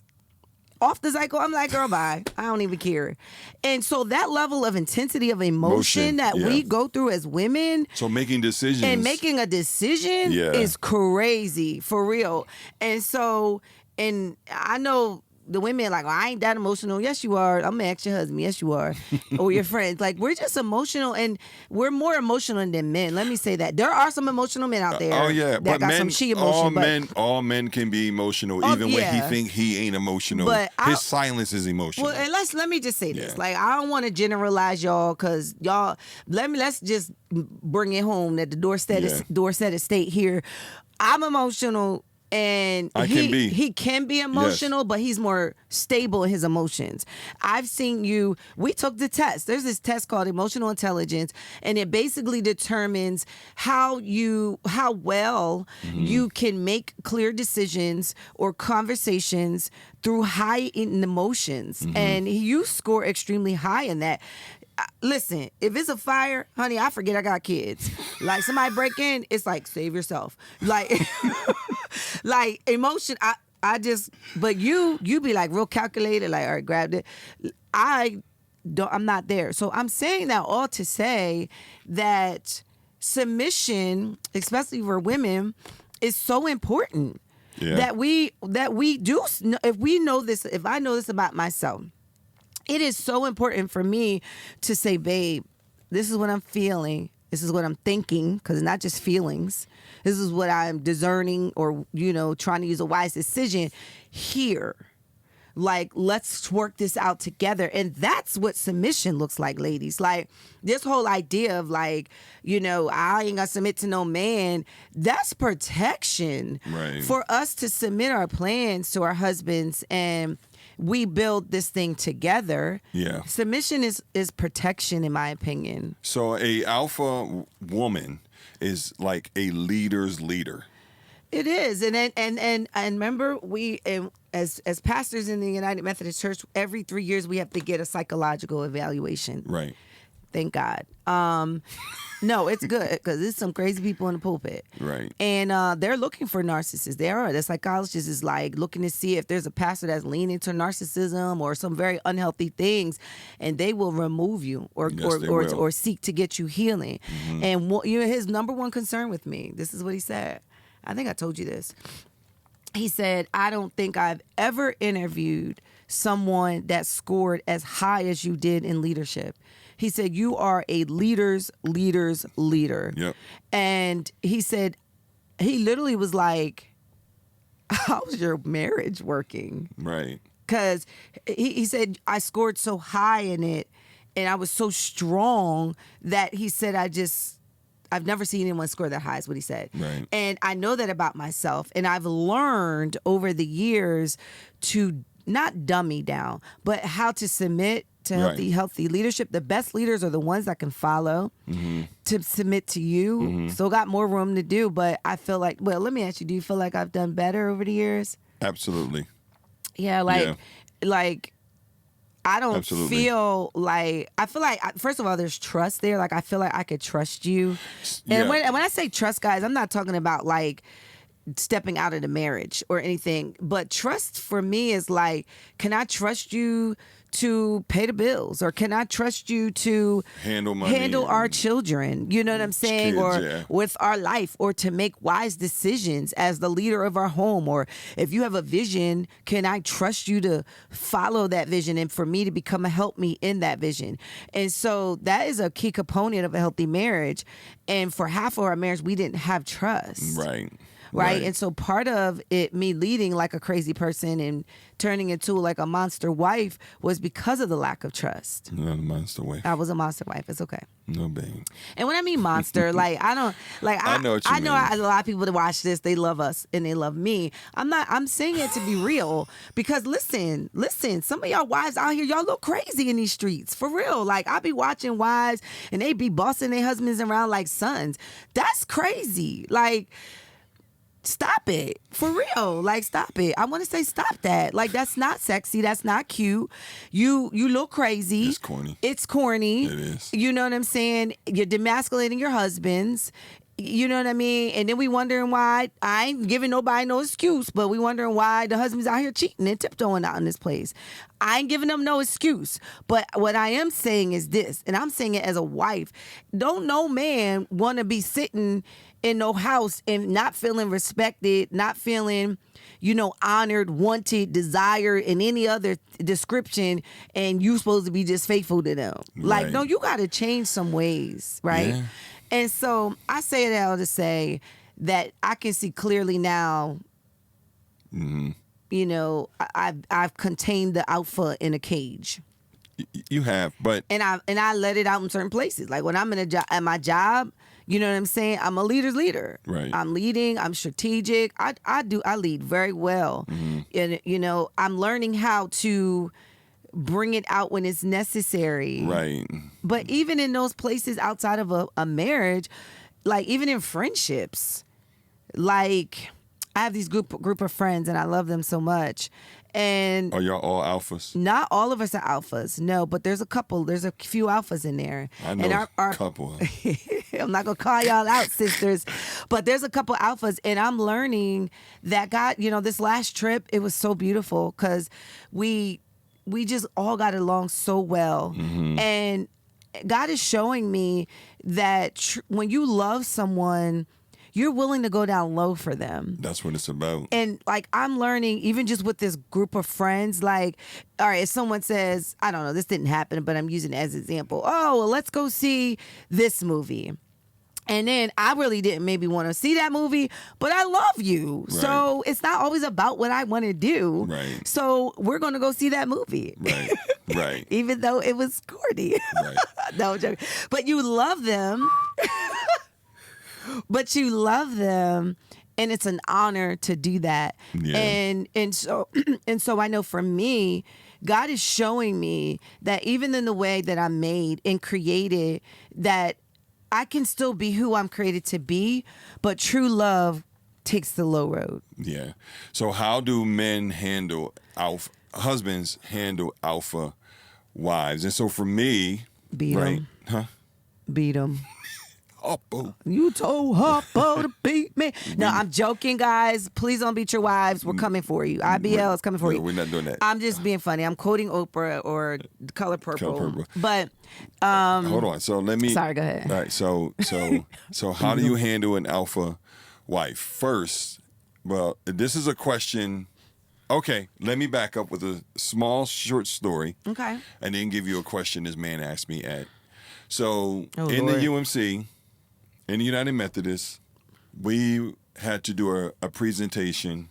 [SPEAKER 2] Off the cycle, I'm like, girl, bye. I don't even care. And so that level of intensity of emotion that we go through as women.
[SPEAKER 1] So making decisions.
[SPEAKER 2] And making a decision is crazy, for real. And so, and I know the women like, well, I ain't that emotional. Yes, you are. I'm gonna ask your husband. Yes, you are. Or your friends. Like, we're just emotional, and we're more emotional than men. Let me say that. There are some emotional men out there.
[SPEAKER 1] Oh yeah,
[SPEAKER 2] that
[SPEAKER 1] but
[SPEAKER 2] got
[SPEAKER 1] men,
[SPEAKER 2] some she emotion.
[SPEAKER 1] all men can be emotional, even when he think he ain't emotional.
[SPEAKER 2] But
[SPEAKER 1] his silence is emotional.
[SPEAKER 2] Well, and let me just say this.
[SPEAKER 1] Yeah.
[SPEAKER 2] Like, I don't want to generalize y'all, because y'all. Let's just bring it home that the Dorset estate here. I'm emotional. And he can be emotional,
[SPEAKER 1] yes.
[SPEAKER 2] but he's more stable in his emotions. I've seen you. We took the test. There's this test called emotional intelligence, and it basically determines how well you can make clear decisions or conversations through high in emotions. And you score extremely high in that. Listen, if it's a fire, honey, I forget I got kids. Like, somebody break in, it's like, save yourself. Like, like emotion. But you be like real calculated. Like, all right, grabbed it. I'm not there. So I'm saying that all to say that submission, especially for women, is so important.
[SPEAKER 1] Yeah.
[SPEAKER 2] That we do. If I know this about myself. It is so important for me to say, babe, this is what I'm feeling. This is what I'm thinking, because it's not just feelings. This is what I'm discerning, or, trying to use a wise decision here. Like, let's work this out together. And that's what submission looks like, ladies. Like, this whole idea of like, I ain't gonna submit to no man. That's protection.
[SPEAKER 1] Right.
[SPEAKER 2] For us to submit our plans to our husbands, and we build this thing together.
[SPEAKER 1] Yeah.
[SPEAKER 2] Submission is protection, in my opinion.
[SPEAKER 1] So a alpha woman is like a leader's leader.
[SPEAKER 2] It is, and remember, we as pastors in the United Methodist Church, every 3 years we have to get a psychological evaluation.
[SPEAKER 1] Right.
[SPEAKER 2] Thank God. No, it's good, because there's some crazy people in the pulpit.
[SPEAKER 1] Right.
[SPEAKER 2] And they're looking for narcissists. They are. The psychologist is like looking to see if there's a pastor that's leaning to narcissism or some very unhealthy things, and they will remove you or seek to get you healing. And his number one concern with me, this is what he said. I think I told you this. He said, I don't think I've ever interviewed someone that scored as high as you did in leadership. He said, you are a leader's leader.
[SPEAKER 1] Yep.
[SPEAKER 2] And he said, he literally was like, how's your marriage working?
[SPEAKER 1] Right.
[SPEAKER 2] Because he said, I scored so high in it, and I was so strong that he said, I've never seen anyone score that high, is what he said.
[SPEAKER 1] Right.
[SPEAKER 2] And I know that about myself. And I've learned over the years to not dummy down, but how to submit to healthy leadership. The best leaders are the ones that can follow, to submit to you. Still got more room to do, but I feel like, well, let me ask you, do you feel like I've done better over the years?
[SPEAKER 1] Absolutely.
[SPEAKER 2] Yeah, like I don't
[SPEAKER 1] Absolutely.
[SPEAKER 2] feel like, I feel like, first of all, there's trust there. Like, I feel like I could trust you. And when I say trust, guys, I'm not talking about like stepping out of the marriage or anything, but trust for me is like, can I trust you to pay the bills, or can I trust you to handle our children? You know what I'm saying?
[SPEAKER 1] Kids,
[SPEAKER 2] with our life, or to make wise decisions as the leader of our home. Or if you have a vision, can I trust you to follow that vision, and for me to become a help me in that vision? And so that is a key component of a healthy marriage. And for half of our marriage, we didn't have trust. Right. And so part of it, me leading like a crazy person and turning into like a monster wife, was because of the lack of trust.
[SPEAKER 1] Not a monster wife.
[SPEAKER 2] I was a monster wife. It's okay.
[SPEAKER 1] No, babe.
[SPEAKER 2] And when I mean monster, like, I don't, like,
[SPEAKER 1] I know what you mean.
[SPEAKER 2] a lot of people that watch this, they love us and they love me. I'm saying it to be real, because listen, some of y'all wives out here, y'all look crazy in these streets, for real. Like, I be watching wives and they be bossing their husbands around like sons. That's crazy. Like, stop it. For real. Like, stop it. I want to say stop that. Like, that's not sexy. That's not cute. You look crazy.
[SPEAKER 1] It's corny.
[SPEAKER 2] It's corny.
[SPEAKER 1] It is.
[SPEAKER 2] You know what I'm saying? You're demasculating your husbands. You know what I mean? And then we wondering why, I ain't giving nobody no excuse, but we wondering why the husband's out here cheating and tiptoeing out in this place. I ain't giving them no excuse. But what I am saying is this, and I'm saying it as a wife. Don't no man want to be sitting in no house and not feeling respected, not feeling, honored, wanted, desired, in any other description, and you supposed to be just faithful to them. Like,
[SPEAKER 1] Right.
[SPEAKER 2] no, you got to change some ways, right?
[SPEAKER 1] Yeah.
[SPEAKER 2] And so I say that all to say that I can see clearly now. I've contained the alpha in a cage.
[SPEAKER 1] You have, but
[SPEAKER 2] And I let it out in certain places. Like when I'm at my job, you know what I'm saying? I'm a leader's leader.
[SPEAKER 1] Right.
[SPEAKER 2] I'm leading. I'm strategic. I lead very well. And I'm learning how to bring it out when it's necessary.
[SPEAKER 1] right.
[SPEAKER 2] But even in those places outside of a marriage, like even in friendships, like I have these group of friends and I love them so much. And
[SPEAKER 1] Are y'all all alphas?
[SPEAKER 2] not all of us are alphas, no, but there's a few alphas in there.
[SPEAKER 1] I know
[SPEAKER 2] And
[SPEAKER 1] a couple.
[SPEAKER 2] I'm not gonna call y'all out, sisters, but there's a couple alphas, and I'm learning that God, this last trip, it was so beautiful because we just all got along so well, and God is showing me that when you love someone, you're willing to go down low for them.
[SPEAKER 1] That's what it's about.
[SPEAKER 2] And like I'm learning, even just with this group of friends, like, all right, if someone says, I don't know, this didn't happen, but I'm using it as an example. Oh, well, let's go see this movie. And then I really didn't maybe want to see that movie, but I love you.
[SPEAKER 1] Right.
[SPEAKER 2] So it's not always about what I want to do.
[SPEAKER 1] Right.
[SPEAKER 2] So we're going to go see that movie.
[SPEAKER 1] Right. Right.
[SPEAKER 2] Even though it was corny.
[SPEAKER 1] Right.
[SPEAKER 2] No, I'm joking. But you love them. But you love them, and it's an honor to do that.
[SPEAKER 1] Yeah.
[SPEAKER 2] And so I know for me, God is showing me that even in the way that I'm made and created, that I can still be who I'm created to be, but true love takes the low road.
[SPEAKER 1] Yeah. So how do husbands handle alpha wives? And so for me,
[SPEAKER 2] Beat
[SPEAKER 1] right?
[SPEAKER 2] 'em.
[SPEAKER 1] Huh?
[SPEAKER 2] Beat them.
[SPEAKER 1] Oh, boo.
[SPEAKER 2] You told Harpo to beat me. No, I'm joking, guys. Please don't beat your wives. We're coming for you. IBL is coming for
[SPEAKER 1] No,
[SPEAKER 2] you.
[SPEAKER 1] we're not doing that.
[SPEAKER 2] I'm just being funny. I'm quoting Oprah or Color Purple.
[SPEAKER 1] Color Purple.
[SPEAKER 2] But
[SPEAKER 1] Hold on. So let me.
[SPEAKER 2] Sorry, go ahead.
[SPEAKER 1] All right. So how do you handle an alpha wife? First, well, this is a question. Okay, let me back up with a small, short story.
[SPEAKER 2] Okay.
[SPEAKER 1] And then give you a question this man asked me at. So
[SPEAKER 2] Oh,
[SPEAKER 1] in
[SPEAKER 2] Lord.
[SPEAKER 1] the UMC, in the United Methodist, we had to do a presentation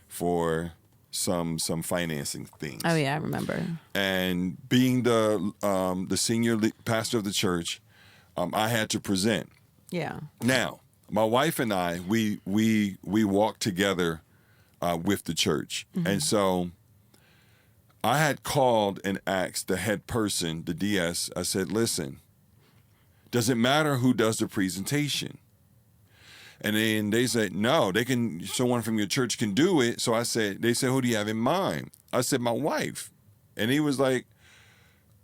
[SPEAKER 1] for some financing things.
[SPEAKER 2] Oh yeah, I remember.
[SPEAKER 1] And being the senior pastor of the church, I had to present.
[SPEAKER 2] Yeah.
[SPEAKER 1] Now, my wife and I, we walked together with the church, and so I had called and asked the head person, the DS. I said, "Listen, does it matter who does the presentation?" And then they said, "No, someone from your church can do it." So they said, "Who do you have in mind?" I said, "My wife." And he was like,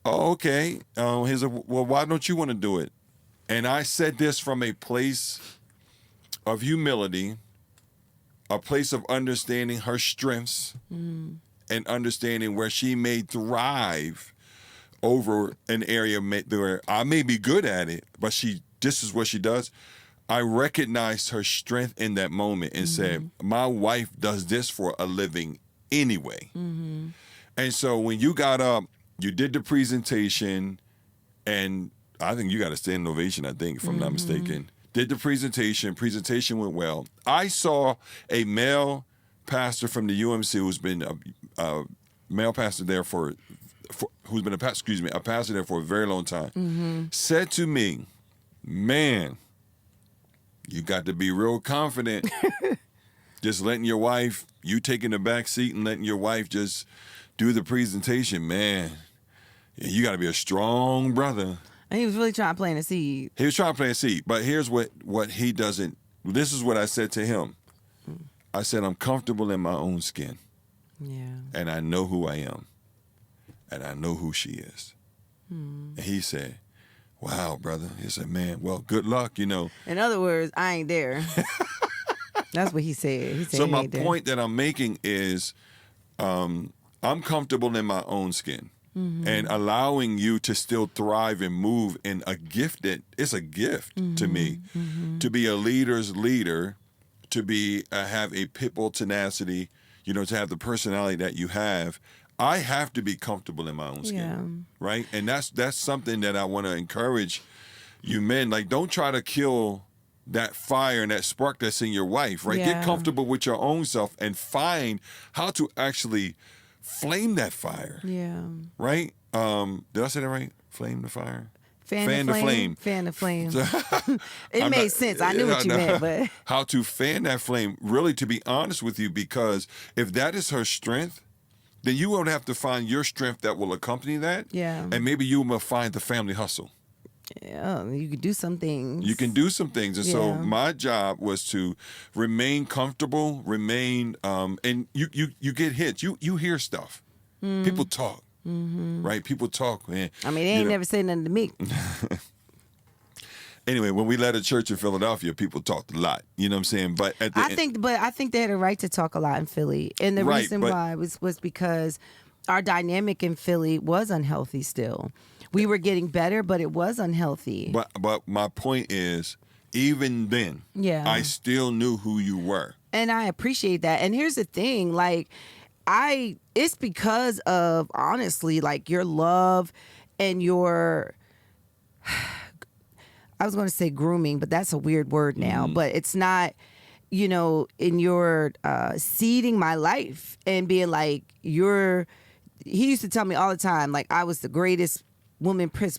[SPEAKER 1] "Oh, okay." He said, "Well, why don't you want to do it?" And I said this from a place of humility, a place of understanding her strengths and understanding where she may thrive over an area where I may be good at it, but this is what she does. I recognized her strength in that moment and said, my wife does this for a living anyway. And so when you got up, you did the presentation, and I think you got a standing ovation, I think, if I'm not mistaken. Did the presentation went well. I saw a male pastor from the UMC who's been a male pastor there who's been a pastor there for a very long time, said to me, "Man, you got to be real confident. Just letting your wife, you taking the back seat and letting your wife just do the presentation, man. You got to be a strong brother."
[SPEAKER 2] And he was really trying to plant a seed.
[SPEAKER 1] He was trying to plant a seed, but here's what he doesn't. This is what I said to him. I said, "I'm comfortable in my own skin,
[SPEAKER 2] Yeah.
[SPEAKER 1] and I know who I am, and I know who she is." And he said, "Wow, brother." He said, "Man, well, good luck,
[SPEAKER 2] In other words, I ain't there. That's what he said. He said
[SPEAKER 1] So
[SPEAKER 2] he
[SPEAKER 1] my
[SPEAKER 2] ain't there.
[SPEAKER 1] point that I'm making is, I'm comfortable in my own skin. and allowing you to still thrive and move in a gift that it's a gift to me to be a leader's leader, to be have a pit bull tenacity, to have the personality that you have. I have to be comfortable in my own skin, right? And that's something that I want to encourage you men. Like, don't try to kill that fire and that spark that's in your wife, right? Get comfortable with your own self and find how to actually flame that fire.
[SPEAKER 2] Yeah.
[SPEAKER 1] Right? Did I say that right? Flame the fire?
[SPEAKER 2] Fan the flame. Fan the flame. It made sense. I knew what you meant, but
[SPEAKER 1] how to fan that flame, really, to be honest with you, because if that is her strength, then you won't have to find your strength that will accompany that.
[SPEAKER 2] Yeah.
[SPEAKER 1] And maybe you will find the family hustle.
[SPEAKER 2] Yeah, you could do some things.
[SPEAKER 1] You can do some things. And so my job was to remain comfortable, and you get hits. You hear stuff. People talk. Right? People talk. Man.
[SPEAKER 2] I mean, they ain't never said nothing to me.
[SPEAKER 1] Anyway, when we led a church in Philadelphia, people talked a lot. You know what I'm saying? But I
[SPEAKER 2] think they had a right to talk a lot in Philly. And the reason why was because our dynamic in Philly was unhealthy still. We were getting better, but it was unhealthy.
[SPEAKER 1] But my point is, even then, I still knew who you were. And
[SPEAKER 2] I appreciate that. And here's the thing, it's because of, honestly, your love and your, I was going to say grooming, but that's a weird word now, but it's not, in your seeding my life and being he used to tell me all the time, I was the greatest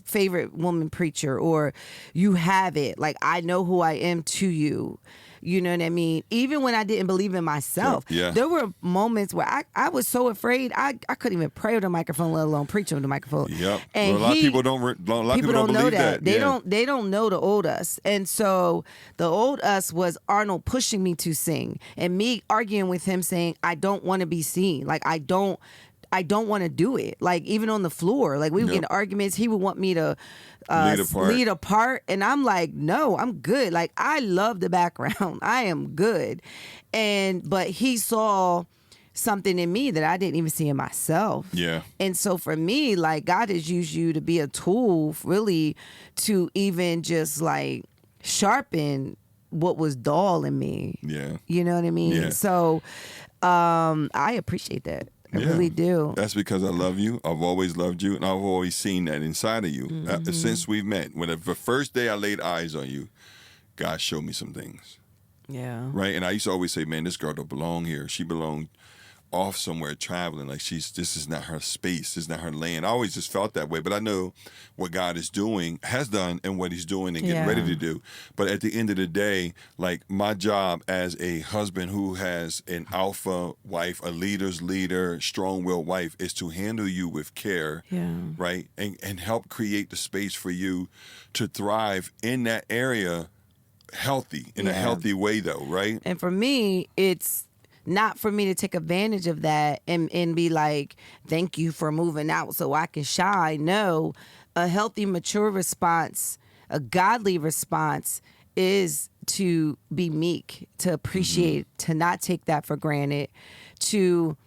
[SPEAKER 2] favorite woman preacher, or you have it. I know who I am to you. You know what I mean? Even when I didn't believe in myself, there were moments where I was so afraid I couldn't even pray with a microphone, let alone preach with a microphone.
[SPEAKER 1] Yep. And a lot of people don't
[SPEAKER 2] know
[SPEAKER 1] believe that.
[SPEAKER 2] They don't know the old us. And so the old us was Arnold pushing me to sing and me arguing with him saying, I don't want to be seen. I don't want to do it. Even on the floor, we would get in arguments. He would want me to lead a part. And I'm like, no, I'm good. I love the background. I am good. But he saw something in me that I didn't even see in myself.
[SPEAKER 1] Yeah.
[SPEAKER 2] And so for me, God has used you to be a tool really to even just sharpen what was dull in me.
[SPEAKER 1] Yeah.
[SPEAKER 2] You know what I mean?
[SPEAKER 1] Yeah.
[SPEAKER 2] So I appreciate that. I really do.
[SPEAKER 1] That's because I love you. I've always loved you, and I've always seen that inside of you since we've met. When the first day I laid eyes on you, God showed me some things.
[SPEAKER 2] Yeah.
[SPEAKER 1] Right? And I used to always say, man, this girl don't belong here. She belonged off somewhere traveling. This is not her space. This is not her land. I always just felt that way. But I know what God has done and what he's doing and getting ready to do. But at the end of the day, my job as a husband who has an alpha wife, a leader's leader, strong-willed wife, is to handle you with care, right? And help create the space for you to thrive in that area in a healthy way, though, right?
[SPEAKER 2] And for me, it's not for me to take advantage of that and be thank you for moving out so I can shine. No, a healthy, mature response, a godly response is to be meek, to appreciate, to not take that for granted, to,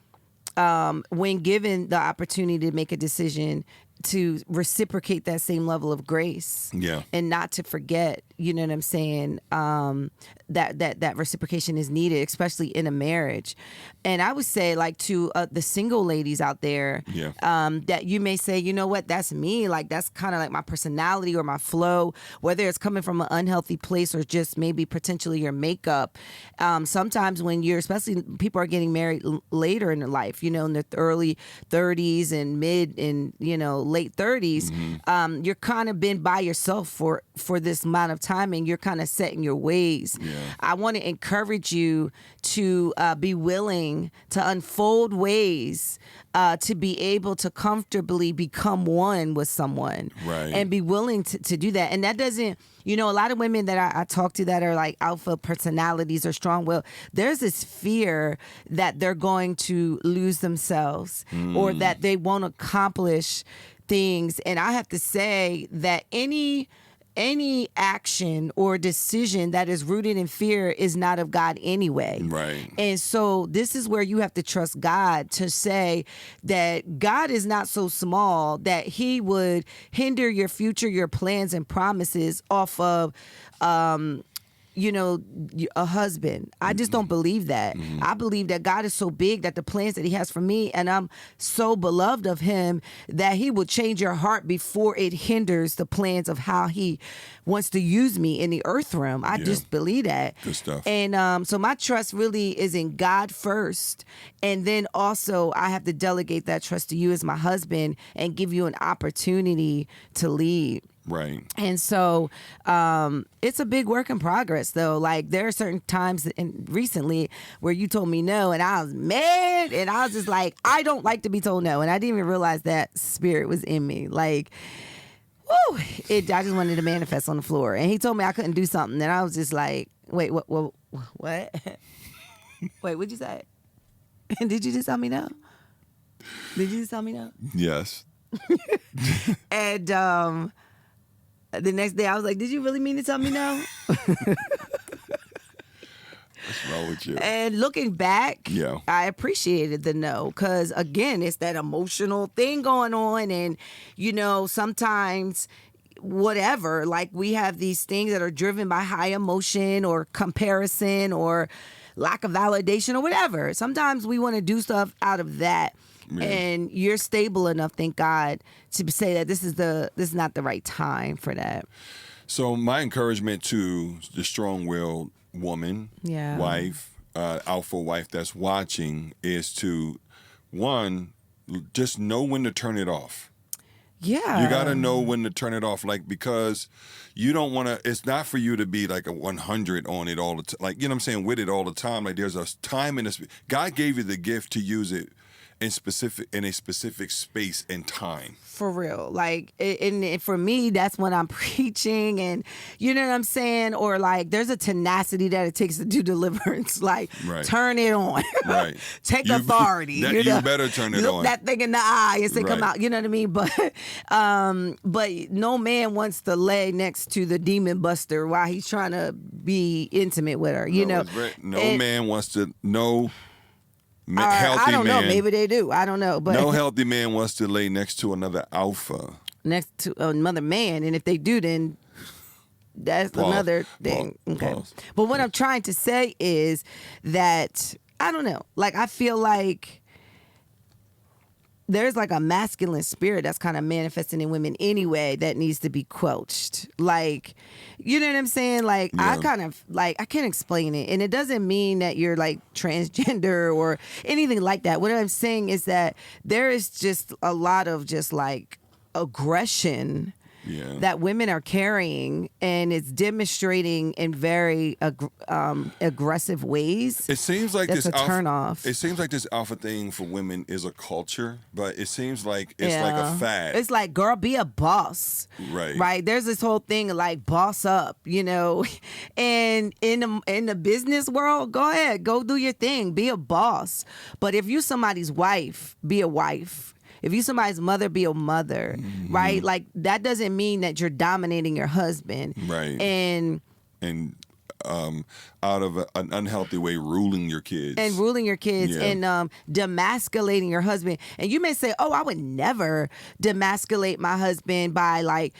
[SPEAKER 2] when given the opportunity to make a decision, to reciprocate that same level of grace.
[SPEAKER 1] Yeah.
[SPEAKER 2] And not to forget, you know what I'm saying, that reciprocation is needed, especially in a marriage. And I would say to the single ladies out there, that you may say, you know what, that's me. That's kind of my personality or my flow, whether it's coming from an unhealthy place or just maybe potentially your makeup. Sometimes when especially people are getting married later in their life, in their early 30s and mid and, late 30s, you're kind of been by yourself for this amount of time and you're kind of set in your ways. I want to encourage you to be willing to unfold ways to be able to comfortably become one with someone,
[SPEAKER 1] right?
[SPEAKER 2] And be willing to do that. And that doesn't, a lot of women that I talk to that are alpha personalities or strong-willed, there's this fear that they're going to lose themselves or that they won't accomplish things. And I have to say that any any action or decision that is rooted in fear is not of God anyway.
[SPEAKER 1] Right.
[SPEAKER 2] And so this is where you have to trust God to say that God is not so small that he would hinder your future, your plans and promises off of a husband. I just don't believe that. I believe that God is so big that the plans that he has for me, and I'm so beloved of him, that he will change your heart before it hinders the plans of how he wants to use me in the earth realm. I just believe that.
[SPEAKER 1] Good stuff.
[SPEAKER 2] And so my trust really is in God first. And then also I have to delegate that trust to you as my husband and give you an opportunity to lead.
[SPEAKER 1] Right.
[SPEAKER 2] And so it's a big work in progress, though. Like, there are certain times recently where you told me no, and I was mad, and I was just like, I don't like to be told no. And I didn't even realize that spirit was in me. Like, woo, I just wanted to manifest on the floor. And he told me I couldn't do something, and I was just like, wait, what? Wait, what'd you say? Did you just tell me no? Did you just tell me no?
[SPEAKER 1] Yes.
[SPEAKER 2] And the next day I was like, did you really mean to tell me no?
[SPEAKER 1] What's wrong with you?
[SPEAKER 2] And looking back,
[SPEAKER 1] Yeah.
[SPEAKER 2] I appreciated the no, because again, it's that emotional thing going on. And, sometimes whatever, like, we have these things that are driven by high emotion or comparison or lack of validation or whatever. Sometimes we want to do stuff out of that.
[SPEAKER 1] Yeah.
[SPEAKER 2] And you're stable enough, thank God, to say that this is not the right time for that.
[SPEAKER 1] So my encouragement to the strong-willed woman,
[SPEAKER 2] Yeah.
[SPEAKER 1] wife, alpha wife that's watching is to, one, just know when to turn it off.
[SPEAKER 2] Yeah.
[SPEAKER 1] You got to know when to turn it off, like, because you don't want to, it's not for you to be like a 100 on it all the time. Like, you know what I'm saying, with it all the time. Like, there's a time in this, God gave you the gift to use it in a specific space and time.
[SPEAKER 2] For real. Like, and for me, that's when I'm preaching, and you know what I'm saying? Or like, there's a tenacity that it takes to do deliverance. Like,
[SPEAKER 1] Right.
[SPEAKER 2] turn it on.
[SPEAKER 1] Right.
[SPEAKER 2] Take
[SPEAKER 1] You-
[SPEAKER 2] authority.
[SPEAKER 1] you better turn it
[SPEAKER 2] Look
[SPEAKER 1] on.
[SPEAKER 2] that thing in the eye and say, come
[SPEAKER 1] Right.
[SPEAKER 2] out. You know what I mean? But no man wants to lay next to the demon buster while he's trying to be intimate with her. You know?
[SPEAKER 1] It's no
[SPEAKER 2] And-
[SPEAKER 1] man wants to, no
[SPEAKER 2] or,
[SPEAKER 1] healthy
[SPEAKER 2] I don't know.
[SPEAKER 1] man.
[SPEAKER 2] Maybe they do. I don't know. But
[SPEAKER 1] No healthy man wants to lay next to another alpha.
[SPEAKER 2] next to another man, and if they do, then that's
[SPEAKER 1] Pause.
[SPEAKER 2] another thing.
[SPEAKER 1] Pause.
[SPEAKER 2] Okay.
[SPEAKER 1] Pause.
[SPEAKER 2] But what I'm trying to say is that I don't know. Like, I feel like there's like a masculine spirit that's kind of manifesting in women anyway that needs to be quelched. Like, you know what I'm saying? Like, I
[SPEAKER 1] Yeah.
[SPEAKER 2] kind of like, I can't explain it. And it doesn't mean that you're like transgender or anything like that. What I'm saying is that there is just a lot of just like aggression
[SPEAKER 1] Yeah.
[SPEAKER 2] that women are carrying, and it's demonstrating in very aggressive ways.
[SPEAKER 1] It seems like
[SPEAKER 2] That's
[SPEAKER 1] this
[SPEAKER 2] a turnoff.
[SPEAKER 1] It seems like this alpha thing for women is a culture, but it seems like it's like a fad.
[SPEAKER 2] It's like, girl, be a boss.
[SPEAKER 1] Right.
[SPEAKER 2] Right. There's this whole thing of like boss up, and in the business world, go ahead, go do your thing, be a boss. But if you're somebody's wife, be a wife. If you're somebody's mother, be a mother.
[SPEAKER 1] Mm-hmm.
[SPEAKER 2] Right. Like, that doesn't mean that you're dominating your husband.
[SPEAKER 1] Right.
[SPEAKER 2] And
[SPEAKER 1] out of an unhealthy way, ruling your kids.
[SPEAKER 2] and ruling your kids
[SPEAKER 1] Yeah.
[SPEAKER 2] and demasculating your husband. And you may say, oh, I would never demasculate my husband by, like,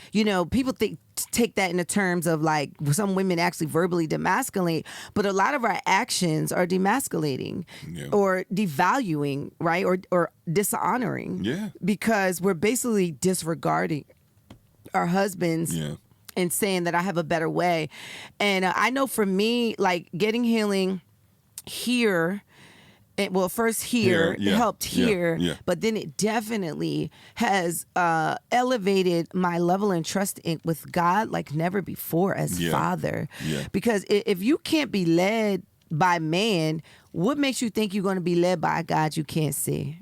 [SPEAKER 2] people take that in the terms of like some women actually verbally demasculate, but a lot of our actions are demasculating
[SPEAKER 1] Yeah.
[SPEAKER 2] or devaluing, right? Or dishonoring.
[SPEAKER 1] Yeah.
[SPEAKER 2] Because we're basically disregarding our husbands.
[SPEAKER 1] Yeah.
[SPEAKER 2] And saying that I have a better way. And I know for me, like, getting healing here, first here,
[SPEAKER 1] Here, yeah,
[SPEAKER 2] it helped
[SPEAKER 1] yeah,
[SPEAKER 2] here,
[SPEAKER 1] yeah.
[SPEAKER 2] but then it definitely has elevated my level and trust with God like never before as
[SPEAKER 1] Yeah,
[SPEAKER 2] Father.
[SPEAKER 1] yeah.
[SPEAKER 2] Because if you can't be led by man, what makes you think you're going to be led by a God you can't see?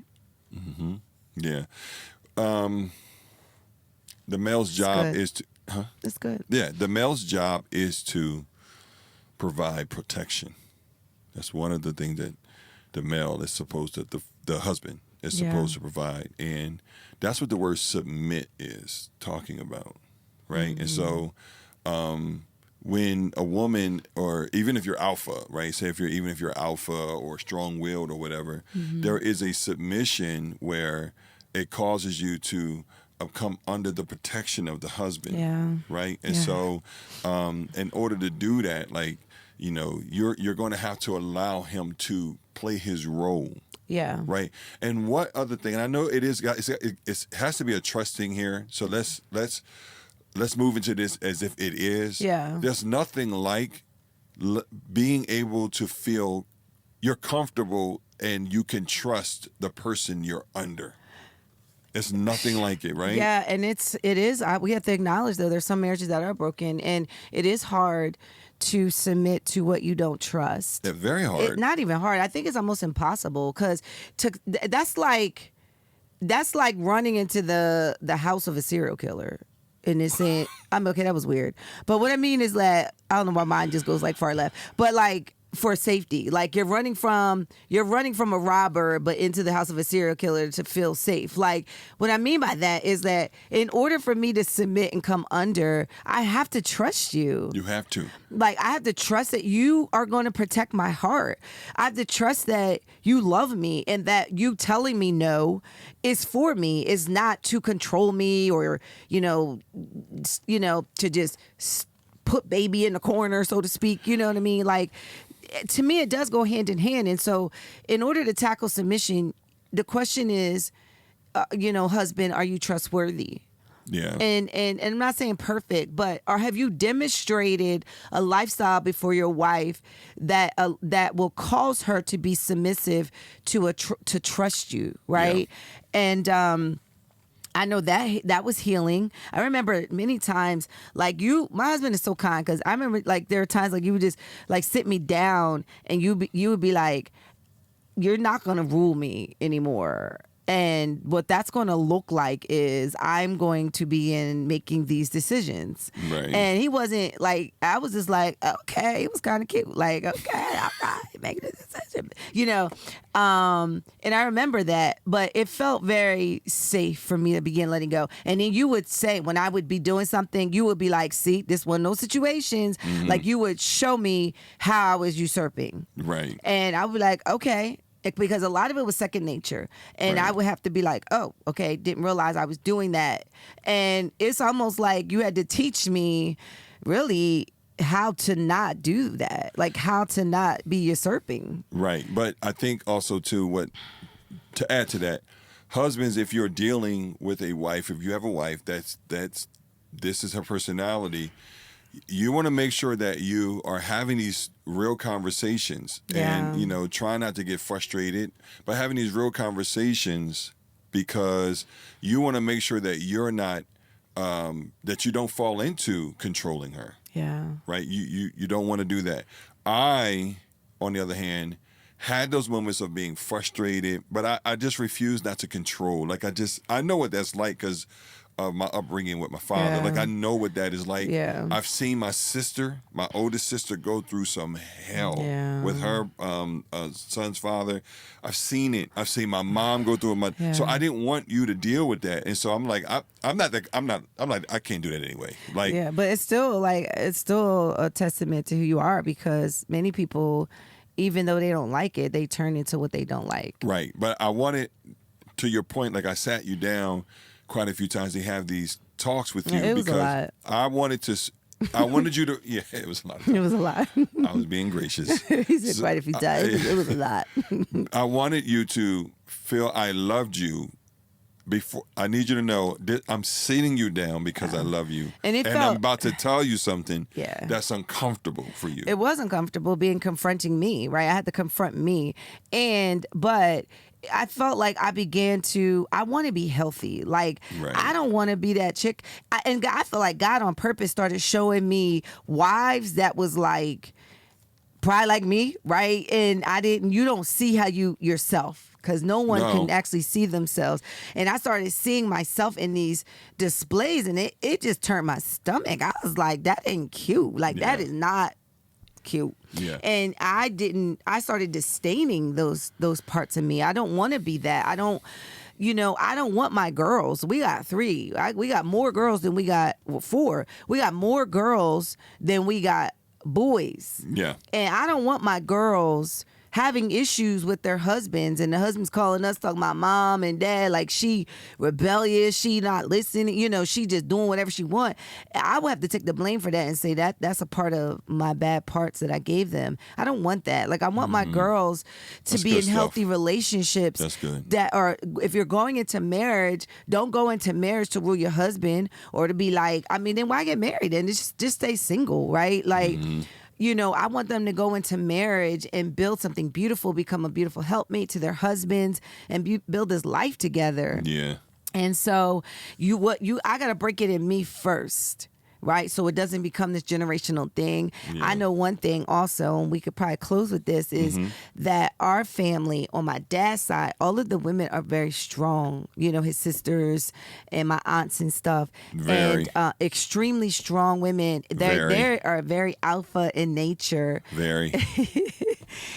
[SPEAKER 1] Yeah. The male's job
[SPEAKER 2] good.
[SPEAKER 1] is to, huh?
[SPEAKER 2] That's good.
[SPEAKER 1] Yeah, the male's job is to provide protection. That's one of the things that the male is supposed to, the husband is
[SPEAKER 2] Yeah.
[SPEAKER 1] supposed to provide. And that's what the word submit is talking about, right? And so when a woman, or even if you're alpha, right? Say if you're alpha or strong-willed or whatever, there is a submission where it causes you to come under the protection of the husband, right? And so, in order to do that, like, you know, you're going to have to allow him to play his role.
[SPEAKER 2] Yeah.
[SPEAKER 1] Right. And what other thing? And I know it has to be a trust thing here. So let's move into this as if it is.
[SPEAKER 2] Yeah.
[SPEAKER 1] There's nothing like being able to feel you're comfortable and you can trust the person you're under. It's nothing like it, right?
[SPEAKER 2] Yeah, and it is. We have to acknowledge, though, there's some marriages that are broken, and it is hard to submit to what you don't trust.
[SPEAKER 1] It's very hard.
[SPEAKER 2] Not even hard. I think it's almost impossible, because that's like running into the house of a serial killer. And it's saying, I'm okay, that was weird. But what I mean is that, I don't know, my mind just goes like far left. But like, for safety, like you're running from a robber, but into the house of a serial killer to feel safe. Like, what I mean by that is that in order for me to submit and come under, I have to trust you.
[SPEAKER 1] You have to.
[SPEAKER 2] Like, I have to trust that you are going to protect my heart. I have to trust that you love me, and that you telling me no is for me, is not to control me, or, you know, to just put baby in the corner, so to speak. You know what I mean? Like, to me, it does go hand in hand. And so in order to tackle submission, the question is, husband, are you trustworthy?
[SPEAKER 1] Yeah.
[SPEAKER 2] And I'm not saying perfect, but have you demonstrated a lifestyle before your wife that will cause her to be submissive to trust you, right? Yeah. And I know that was healing. I remember many times, like, my husband is so kind, because I remember, like, there are times, like, you would just, like, sit me down, and you would be like, you're not going to rule me anymore. And what that's going to look like is I'm going to be making these decisions.
[SPEAKER 1] Right.
[SPEAKER 2] And he wasn't like, I was just like, okay, it was kind of cute. Like, okay, all right, making this decision, and I remember that, but it felt very safe for me to begin letting go. And then you would say, when I would be doing something, you would be like, see, this one of those situations, like, you would show me how I was usurping.
[SPEAKER 1] Right.
[SPEAKER 2] And I would be like, okay. Because a lot of it was second nature. And
[SPEAKER 1] right.
[SPEAKER 2] I would have to be like, oh, okay, didn't realize I was doing that. And it's almost like you had to teach me really how to not do that, like how to not be usurping. Right.
[SPEAKER 1] But I think also, too, to add to that, husbands, if you're dealing with a wife, if you have a wife this is her personality, you want to make sure that you are having these real conversations, and, try not to get frustrated, but having these real conversations, because you want to make sure that you're not, that you don't fall into controlling her.
[SPEAKER 2] Yeah. Right.
[SPEAKER 1] You don't want to do that. I, on the other hand, had those moments of being frustrated, but I just refuse not to control. Like, I know what that's like, because of my upbringing with my father.
[SPEAKER 2] Yeah.
[SPEAKER 1] Like, I know what that is like.
[SPEAKER 2] Yeah.
[SPEAKER 1] I've seen my oldest sister, go through some hell with her son's father. I've seen it. I've seen my mom go through it. So I didn't want you to deal with that. And so I'm like, I'm like, I can't do that anyway. Like,
[SPEAKER 2] yeah, but it's still a testament to who you are, because many people, even though they don't like it, they turn into what they don't like.
[SPEAKER 1] Right. But I wanted, to your point, like, I sat you down quite a few times to have these talks with you,
[SPEAKER 2] it was
[SPEAKER 1] because
[SPEAKER 2] a lot.
[SPEAKER 1] I wanted you to, it was a lot.
[SPEAKER 2] It was a lot.
[SPEAKER 1] I was being gracious.
[SPEAKER 2] He said quite a few times. It was a lot.
[SPEAKER 1] I wanted you to feel I loved you. Before, I need you to know that I'm sitting you down because I love you, and I'm about to tell you something that's uncomfortable for you.
[SPEAKER 2] It was uncomfortable confronting me, right? I had to confront me, but I felt like I want to be healthy. Like,
[SPEAKER 1] right.
[SPEAKER 2] I don't want to be that chick. And I feel like God on purpose started showing me wives that was like, probably like me, right? And you don't see how yourself, because no one can actually see themselves. And I started seeing myself in these displays, and it just turned my stomach. I was like, that ain't cute. Like, that is not cute.
[SPEAKER 1] Yeah.
[SPEAKER 2] And I started disdaining those parts of me. I don't want to be that. I don't, I don't want my girls. We got 3. We got more girls than we got 4. We got more girls than we got boys.
[SPEAKER 1] Yeah.
[SPEAKER 2] And I don't want my girls having issues with their husbands, and the husband's calling us talking about mom and dad like she rebellious, she not listening, she just doing whatever she want. I would have to take the blame for that and say that's a part of my bad parts that I gave them. I don't want that. Like, I want my girls to
[SPEAKER 1] That's
[SPEAKER 2] be
[SPEAKER 1] good
[SPEAKER 2] in
[SPEAKER 1] stuff.
[SPEAKER 2] healthy relationships.
[SPEAKER 1] That's good.
[SPEAKER 2] That are, if you're going into marriage, don't go into marriage to rule your husband or to be like, then why get married and just stay single, right? Like, I want them to go into marriage and build something beautiful, become a beautiful helpmate to their husbands, and build this life together.
[SPEAKER 1] Yeah.
[SPEAKER 2] And so I got to break it in me first, right? So it doesn't become this generational thing.
[SPEAKER 1] Yeah.
[SPEAKER 2] I know one thing also, and we could probably close with this, is that our family on my dad's side, all of the women are very strong, his sisters and my aunts and stuff.
[SPEAKER 1] Very.
[SPEAKER 2] And extremely strong women. They are very alpha in nature.
[SPEAKER 1] Very.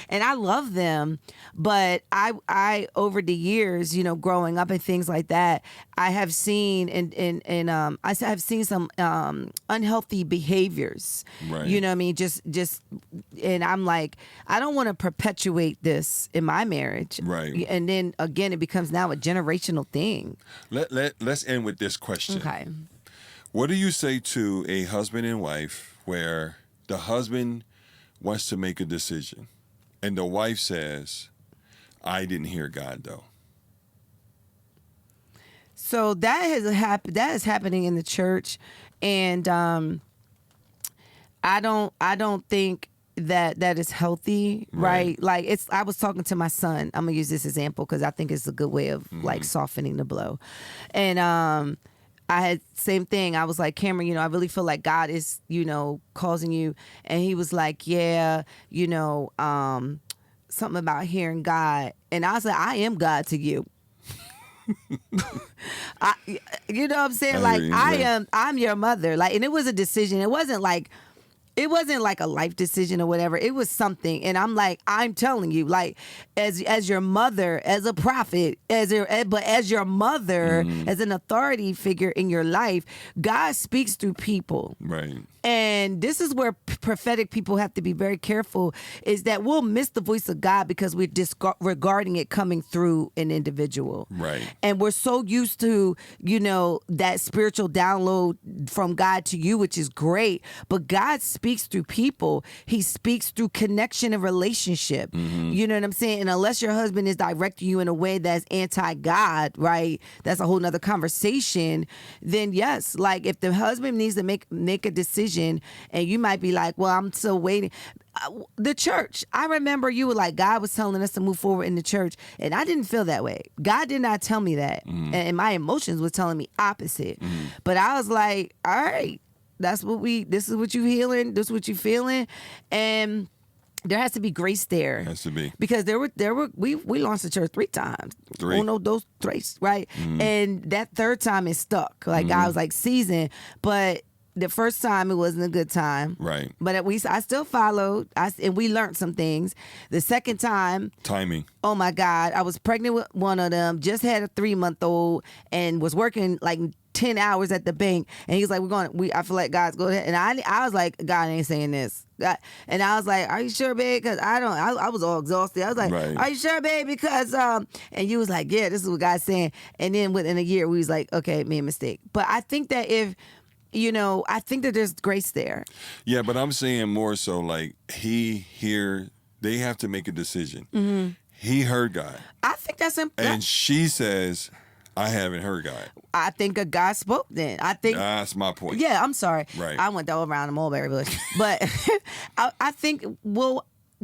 [SPEAKER 2] And I love them, but I over the years, growing up and things like that, I have seen and I have seen some unhealthy behaviors.
[SPEAKER 1] Right.
[SPEAKER 2] You know what I mean? Just and I'm like, I don't want to perpetuate this in my marriage.
[SPEAKER 1] Right.
[SPEAKER 2] And then again, it becomes now a generational thing.
[SPEAKER 1] Let's end with this question.
[SPEAKER 2] Okay.
[SPEAKER 1] What do you say to a husband and wife where the husband wants to make a decision and the wife says, I didn't hear God though?
[SPEAKER 2] So that is happening in the church, and I don't think that is healthy, right? Like, I was talking to my son. I'm gonna use this example because I think it's a good way of like softening the blow. And I had same thing. I was like, Cameron, I really feel like God is, causing you. And he was like, yeah, something about hearing God. And I was like, I am God to you. You know what I'm saying? Like, I'm your mother. Like, and it was a decision. It wasn't like a life decision or whatever. It was something. And I'm like, I'm telling you, like, as your mother, as a prophet, as your mother, as an authority figure in your life, God speaks through people.
[SPEAKER 1] Right.
[SPEAKER 2] And this is where prophetic people have to be very careful, is that we'll miss the voice of God because we're disregarding it coming through an individual.
[SPEAKER 1] Right.
[SPEAKER 2] And we're so used to, that spiritual download from God to you, which is great. But God speaks through people. He speaks through connection and relationship. You know what I'm saying? And unless your husband is directing you in a way that's anti-God, right? That's a whole nother conversation. Then yes, like if the husband needs to make a decision, and you might be like, well, I'm still waiting. The church, I remember you were like, God was telling us to move forward in the church, and I didn't feel that way. God did not tell me that, and my emotions were telling me opposite. But I was like, all right, this is what you healing, this is what you feeling, and there has to be grace there.
[SPEAKER 1] Has to be.
[SPEAKER 2] Because we launched the church 3 times.
[SPEAKER 1] 3.
[SPEAKER 2] Uno, dos, tres, right? And that third time is stuck. Like, God was like, season, but the first time it wasn't a good time.
[SPEAKER 1] Right.
[SPEAKER 2] But I still followed, and we learned some things. The second time,
[SPEAKER 1] Timing.
[SPEAKER 2] oh my God, I was pregnant with one of them, just had a 3-month-old, and was working like 10 hours at the bank. And he was like, I feel like God's going ahead. And I was like, God ain't saying this. And I was like, are you sure, babe? Because I was all exhausted. I was like,
[SPEAKER 1] Right.
[SPEAKER 2] Are you sure, babe? Because, and you was like, yeah, this is what God's saying. And then within a year, we was like, okay, made a mistake. But I think that I think that there's grace there.
[SPEAKER 1] Yeah, but I'm saying more so like they have to make a decision. He heard God.
[SPEAKER 2] I think that's important.
[SPEAKER 1] And she says, I haven't heard God.
[SPEAKER 2] I think a God spoke then. I think
[SPEAKER 1] That's my point.
[SPEAKER 2] Yeah, I'm sorry.
[SPEAKER 1] Right.
[SPEAKER 2] I went all around the mulberry bush. But I think,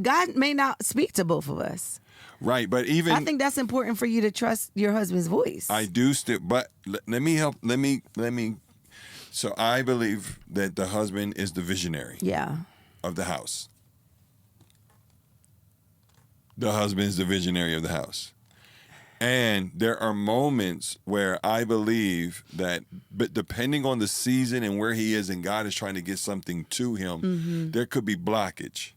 [SPEAKER 2] God may not speak to both of us.
[SPEAKER 1] Right, but even
[SPEAKER 2] I think that's important for you to trust your husband's voice.
[SPEAKER 1] I do still, but let me help. Let me. So I believe that the husband is the visionary of the house. The husband is the visionary of the house. And there are moments where I believe that, but depending on the season and where he is, and God is trying to get something to him, there could be blockage.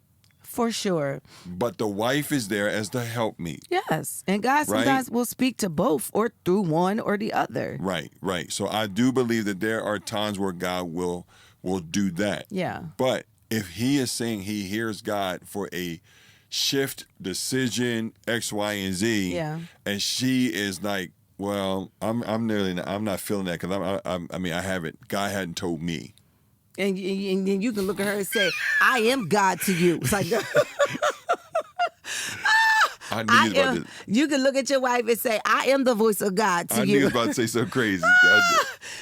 [SPEAKER 2] For sure.
[SPEAKER 1] But the wife is there as the helpmeet.
[SPEAKER 2] Yes. And God sometimes will speak to both or through one or the other.
[SPEAKER 1] Right, right. So I do believe that there are times where God will do that.
[SPEAKER 2] Yeah.
[SPEAKER 1] But if he is saying he hears God for a shift, decision, X, Y, and Z,
[SPEAKER 2] Yeah.
[SPEAKER 1] and she is like, well, I'm not feeling that because I haven't. God hadn't told me.
[SPEAKER 2] And then you can look at her and say, I am God to you. It's like,
[SPEAKER 1] I knew you was about to.
[SPEAKER 2] you can look at your wife and say, I am the voice of God to
[SPEAKER 1] I knew
[SPEAKER 2] you.
[SPEAKER 1] you was about to say something crazy.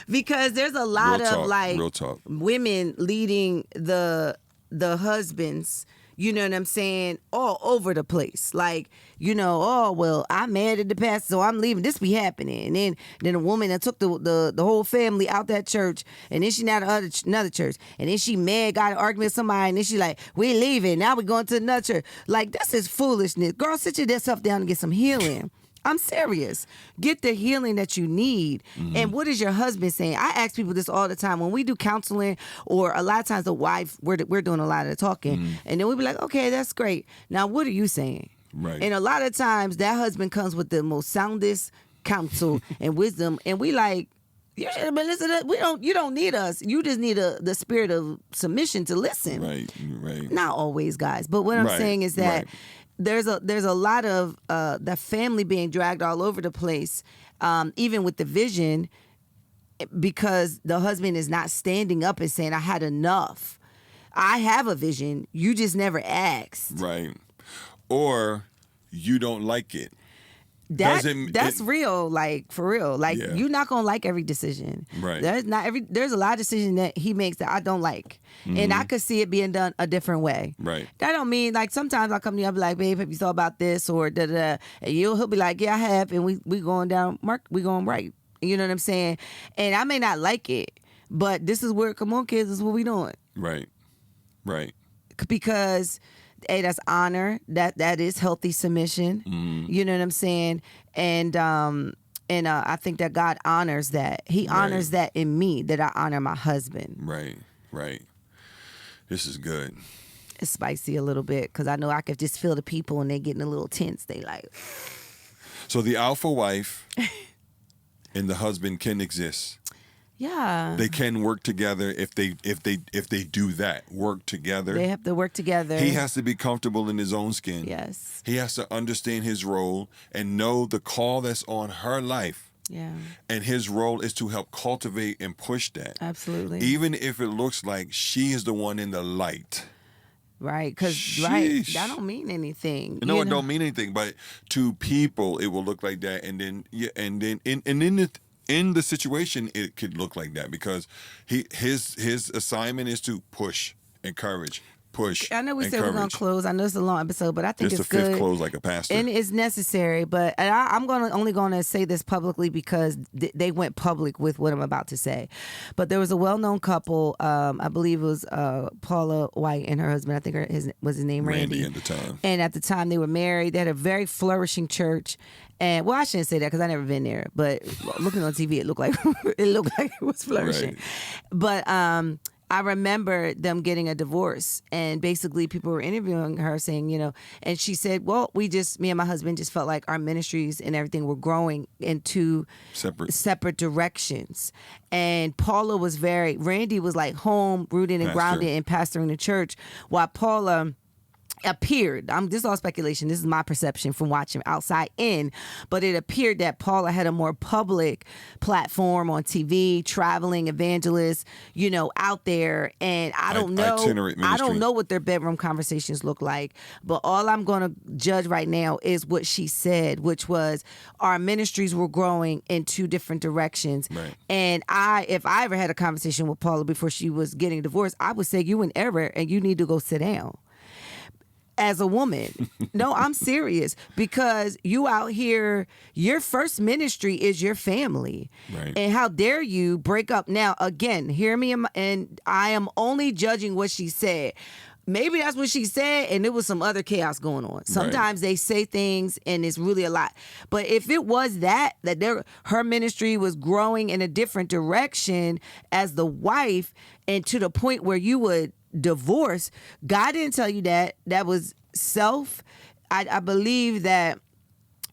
[SPEAKER 2] Because there's a lot
[SPEAKER 1] Real
[SPEAKER 2] of
[SPEAKER 1] talk,
[SPEAKER 2] like
[SPEAKER 1] real talk.
[SPEAKER 2] women leading the husbands, you know what I'm saying, all over the place. Like, you know, oh, well, I'm mad at the pastor, so I'm leaving. This be happening. And then a woman that took the whole family out that church, and then she now to another church. And then she mad, got an argument with somebody, and then she like, we're leaving. Now we're going to another church. Like, this is foolishness. Girl, sit yourself down and get some healing. I'm serious. Get the healing that you need.
[SPEAKER 1] Mm-hmm.
[SPEAKER 2] And what is your husband saying? I ask people this all the time. When we do counseling, or a lot of times the wife, we're doing a lot of the talking.
[SPEAKER 1] Mm-hmm.
[SPEAKER 2] And then we be like, okay, that's great. Now, what are you saying?
[SPEAKER 1] Right.
[SPEAKER 2] And a lot of times that husband comes with the most soundest counsel and wisdom. And we like, you should have been listening to us. You don't need us. You just need the spirit of submission to listen.
[SPEAKER 1] Right.
[SPEAKER 2] Not always, guys. But what I'm
[SPEAKER 1] Right,
[SPEAKER 2] saying is that
[SPEAKER 1] right.
[SPEAKER 2] there's a lot of the family being dragged all over the place, even with the vision, because the husband is not standing up and saying, I had enough. I have a vision. You just never asked.
[SPEAKER 1] Right. Or you don't like it.
[SPEAKER 2] That's real, like for real. Like
[SPEAKER 1] Yeah.
[SPEAKER 2] you're not gonna like every decision.
[SPEAKER 1] Right.
[SPEAKER 2] There's a lot of decisions that he makes that I don't like. And I could see it being done a different way.
[SPEAKER 1] Right.
[SPEAKER 2] That don't mean like sometimes I'll come to you, I'll be like, babe, have you thought about this or da da da, and he'll be like, yeah, I have, and we going down, Mark, we going right. You know what I'm saying? And I may not like it, but this is where, come on, kids, this is what we doing.
[SPEAKER 1] Right.
[SPEAKER 2] Because hey, that's honor. That is healthy submission. You know what I'm saying? And I think that God honors that. He honors that in me, that I honor my husband.
[SPEAKER 1] Right. This is good.
[SPEAKER 2] It's spicy a little bit because I know I could just feel the people and they getting a little tense. They like.
[SPEAKER 1] So the alpha wife and the husband can exist.
[SPEAKER 2] Yeah.
[SPEAKER 1] They can work together if they do that. Work together.
[SPEAKER 2] They have to work together.
[SPEAKER 1] He has to be comfortable in his own skin.
[SPEAKER 2] Yes.
[SPEAKER 1] He has to understand his role and know the call that's on her life.
[SPEAKER 2] Yeah.
[SPEAKER 1] And his role is to help cultivate and push that.
[SPEAKER 2] Absolutely.
[SPEAKER 1] Even if it looks like she is the one in the light.
[SPEAKER 2] Right. Because
[SPEAKER 1] Sheesh.
[SPEAKER 2] that don't mean anything.
[SPEAKER 1] No, it don't mean anything. But to people, it will look like that. And then in the situation, it could look like that because his assignment is to push, encourage, push.
[SPEAKER 2] I know we said we're
[SPEAKER 1] encourage.
[SPEAKER 2] going to close. I know it's a long episode, but I think
[SPEAKER 1] It's
[SPEAKER 2] it's
[SPEAKER 1] the fifth
[SPEAKER 2] good.
[SPEAKER 1] close like a pastor.
[SPEAKER 2] And it's necessary, but I'm only going to say this publicly because they went public with what I'm about to say. But there was a well-known couple, I believe it was Paula White and her husband. I think his name Randy.
[SPEAKER 1] Randy at the time.
[SPEAKER 2] And at the time they were married. They had a very flourishing church. And well, I shouldn't say that because I never been there. But looking on TV, it looked like it was flourishing.
[SPEAKER 1] Right.
[SPEAKER 2] But I remember them getting a divorce, and basically people were interviewing her saying, you know, and she said, well, me and my husband just felt like our ministries and everything were growing into separate directions. And Paula Randy was like home, rooted and grounded and pastoring the church, while Paula appeared, this is all speculation, this is my perception from watching outside in, but it appeared that Paula had a more public platform on TV, traveling evangelist, you know, out there. And I don't know what their bedroom conversations look like, but all I'm going to judge right now is what she said, which was our ministries were growing in two different directions.
[SPEAKER 1] Right.
[SPEAKER 2] And if I ever had a conversation with Paula before she was getting divorced, I would say, you in error and you need to go sit down. As a woman. No, I'm serious, because you out here, your first ministry is your family.
[SPEAKER 1] Right.
[SPEAKER 2] And how dare you break up? Now, again, hear me, and I am only judging what she said. Maybe that's what she said, and there was some other chaos going on. Sometimes they say things, and it's really a lot. But if it was that her ministry was growing in a different direction as the wife, and to the point where you would divorce. God didn't tell you that. That was self. I believe that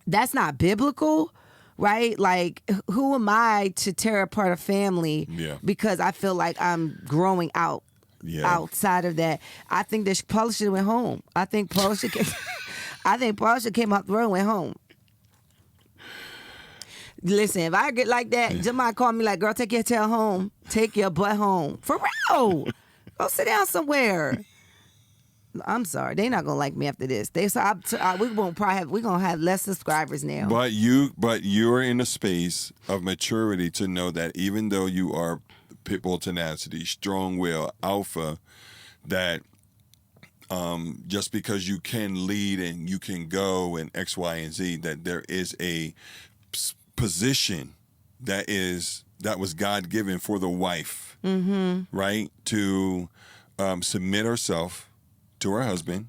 [SPEAKER 2] that's not biblical, right? Like, who am I to tear apart a family because I feel like I'm growing out outside of that? I think that Paula should have went home. I think Paula should came out the road and went home. Listen, if I get like that, somebody call me like, girl, take your tail home. Take your butt home. For real. Go sit down somewhere. I'm sorry, they're not gonna like me after this. We're gonna have less subscribers now.
[SPEAKER 1] But you're in a space of maturity to know that even though you are pitbull tenacity, strong will, alpha, that just because you can lead and you can go and X, Y, and Z, that there is a position that was God given for the wife, right? To submit herself to her husband,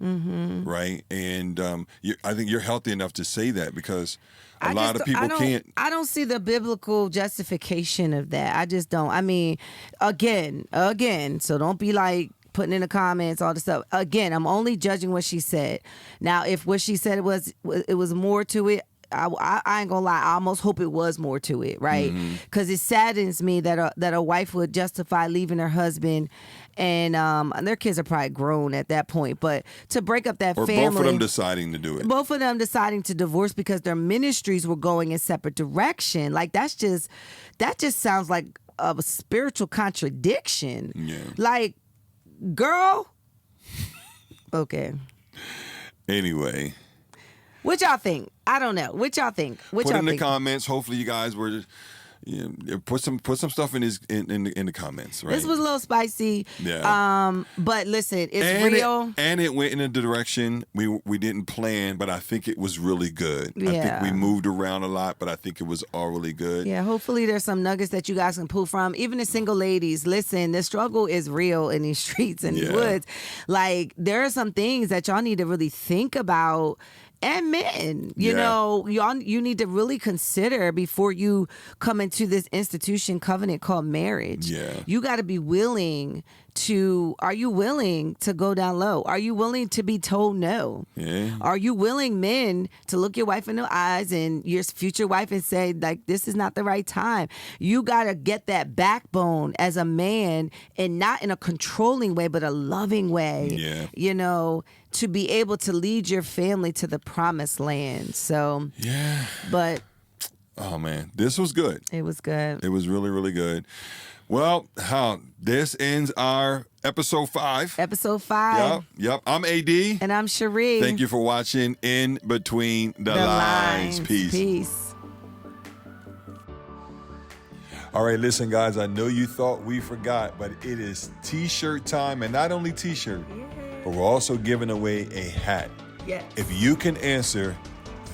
[SPEAKER 1] right? And I think you're healthy enough to say that, because a lot of people can't.
[SPEAKER 2] I don't see the biblical justification of that. I just don't. I mean, again, so don't be like putting in the comments all the stuff. Again, I'm only judging what she said. Now, if what she said was more to it, I ain't gonna lie, I almost hope it was more to it, right? Because it saddens me that a wife would justify leaving her husband, and their kids are probably grown at that point, but to break up that family.
[SPEAKER 1] Or both of them deciding to do it.
[SPEAKER 2] Both of them deciding to divorce because their ministries were going in separate direction. Like, that just sounds like a spiritual contradiction.
[SPEAKER 1] Yeah.
[SPEAKER 2] Like, girl. Okay.
[SPEAKER 1] Anyway.
[SPEAKER 2] What y'all think? I don't know. What y'all think?
[SPEAKER 1] Put in the comments. Hopefully, you guys were. Put some stuff in the comments. Right.
[SPEAKER 2] This was a little spicy.
[SPEAKER 1] Yeah.
[SPEAKER 2] But listen, it's real.
[SPEAKER 1] It went in a direction we didn't plan, but I think it was really good.
[SPEAKER 2] Yeah.
[SPEAKER 1] I think we moved around a lot, but I think it was all really good.
[SPEAKER 2] Yeah. Hopefully, there's some nuggets that you guys can pull from. Even the single ladies, listen, the struggle is real in these streets and these woods. Like, there are some things that y'all need to really think about. And men, you know, you need to really consider before you come into this institution covenant called marriage.
[SPEAKER 1] Yeah.
[SPEAKER 2] You got to be willing to, are you willing to go down low? Are you willing to be told no?
[SPEAKER 1] Yeah.
[SPEAKER 2] Are you willing, men, to look your wife in the eyes and your future wife and say, like, this is not the right time? You got to get that backbone as a man, and not in a controlling way, but a loving way.
[SPEAKER 1] Yeah.
[SPEAKER 2] You know, to be able to lead your family to the promised land. So,
[SPEAKER 1] yeah.
[SPEAKER 2] But,
[SPEAKER 1] oh man, this was good.
[SPEAKER 2] It was good.
[SPEAKER 1] It was really, really good. Well, this ends our episode 5.
[SPEAKER 2] Episode 5.
[SPEAKER 1] Yep. I'm AD.
[SPEAKER 2] And I'm Sharee.
[SPEAKER 1] Thank you for watching In Between the Lines. Peace. All right, listen, guys, I know you thought we forgot, but it is T-shirt time, and not only T-shirt, but we're also giving away a hat.
[SPEAKER 2] Yes.
[SPEAKER 1] If you can answer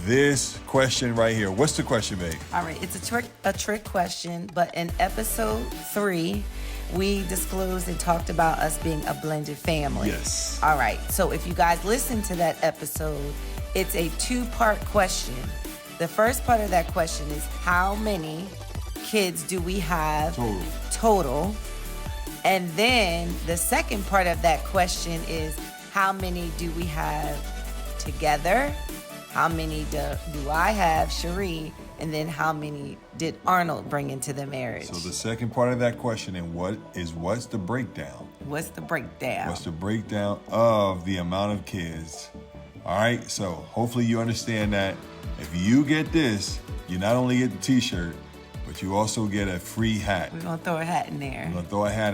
[SPEAKER 1] this question right here. What's the question, babe?
[SPEAKER 2] All right, it's a trick question, but in episode 3, we disclosed and talked about us being a blended family.
[SPEAKER 1] Yes.
[SPEAKER 2] All right, so if you guys listen to that episode, it's a 2-part question. The first part of that question is, how many kids do we have total? And then the second part of that question is, how many do we have together? How many do I have, Sharee? And then how many did Arnold bring into the marriage?
[SPEAKER 1] So the second part of that question, and what's the breakdown?
[SPEAKER 2] What's the breakdown?
[SPEAKER 1] What's the breakdown of the amount of kids? All right, so hopefully you understand that if you get this, you not only get the T-shirt, but you also get a free hat.
[SPEAKER 2] We're going to throw a hat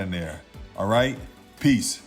[SPEAKER 2] in there.
[SPEAKER 1] All right, peace.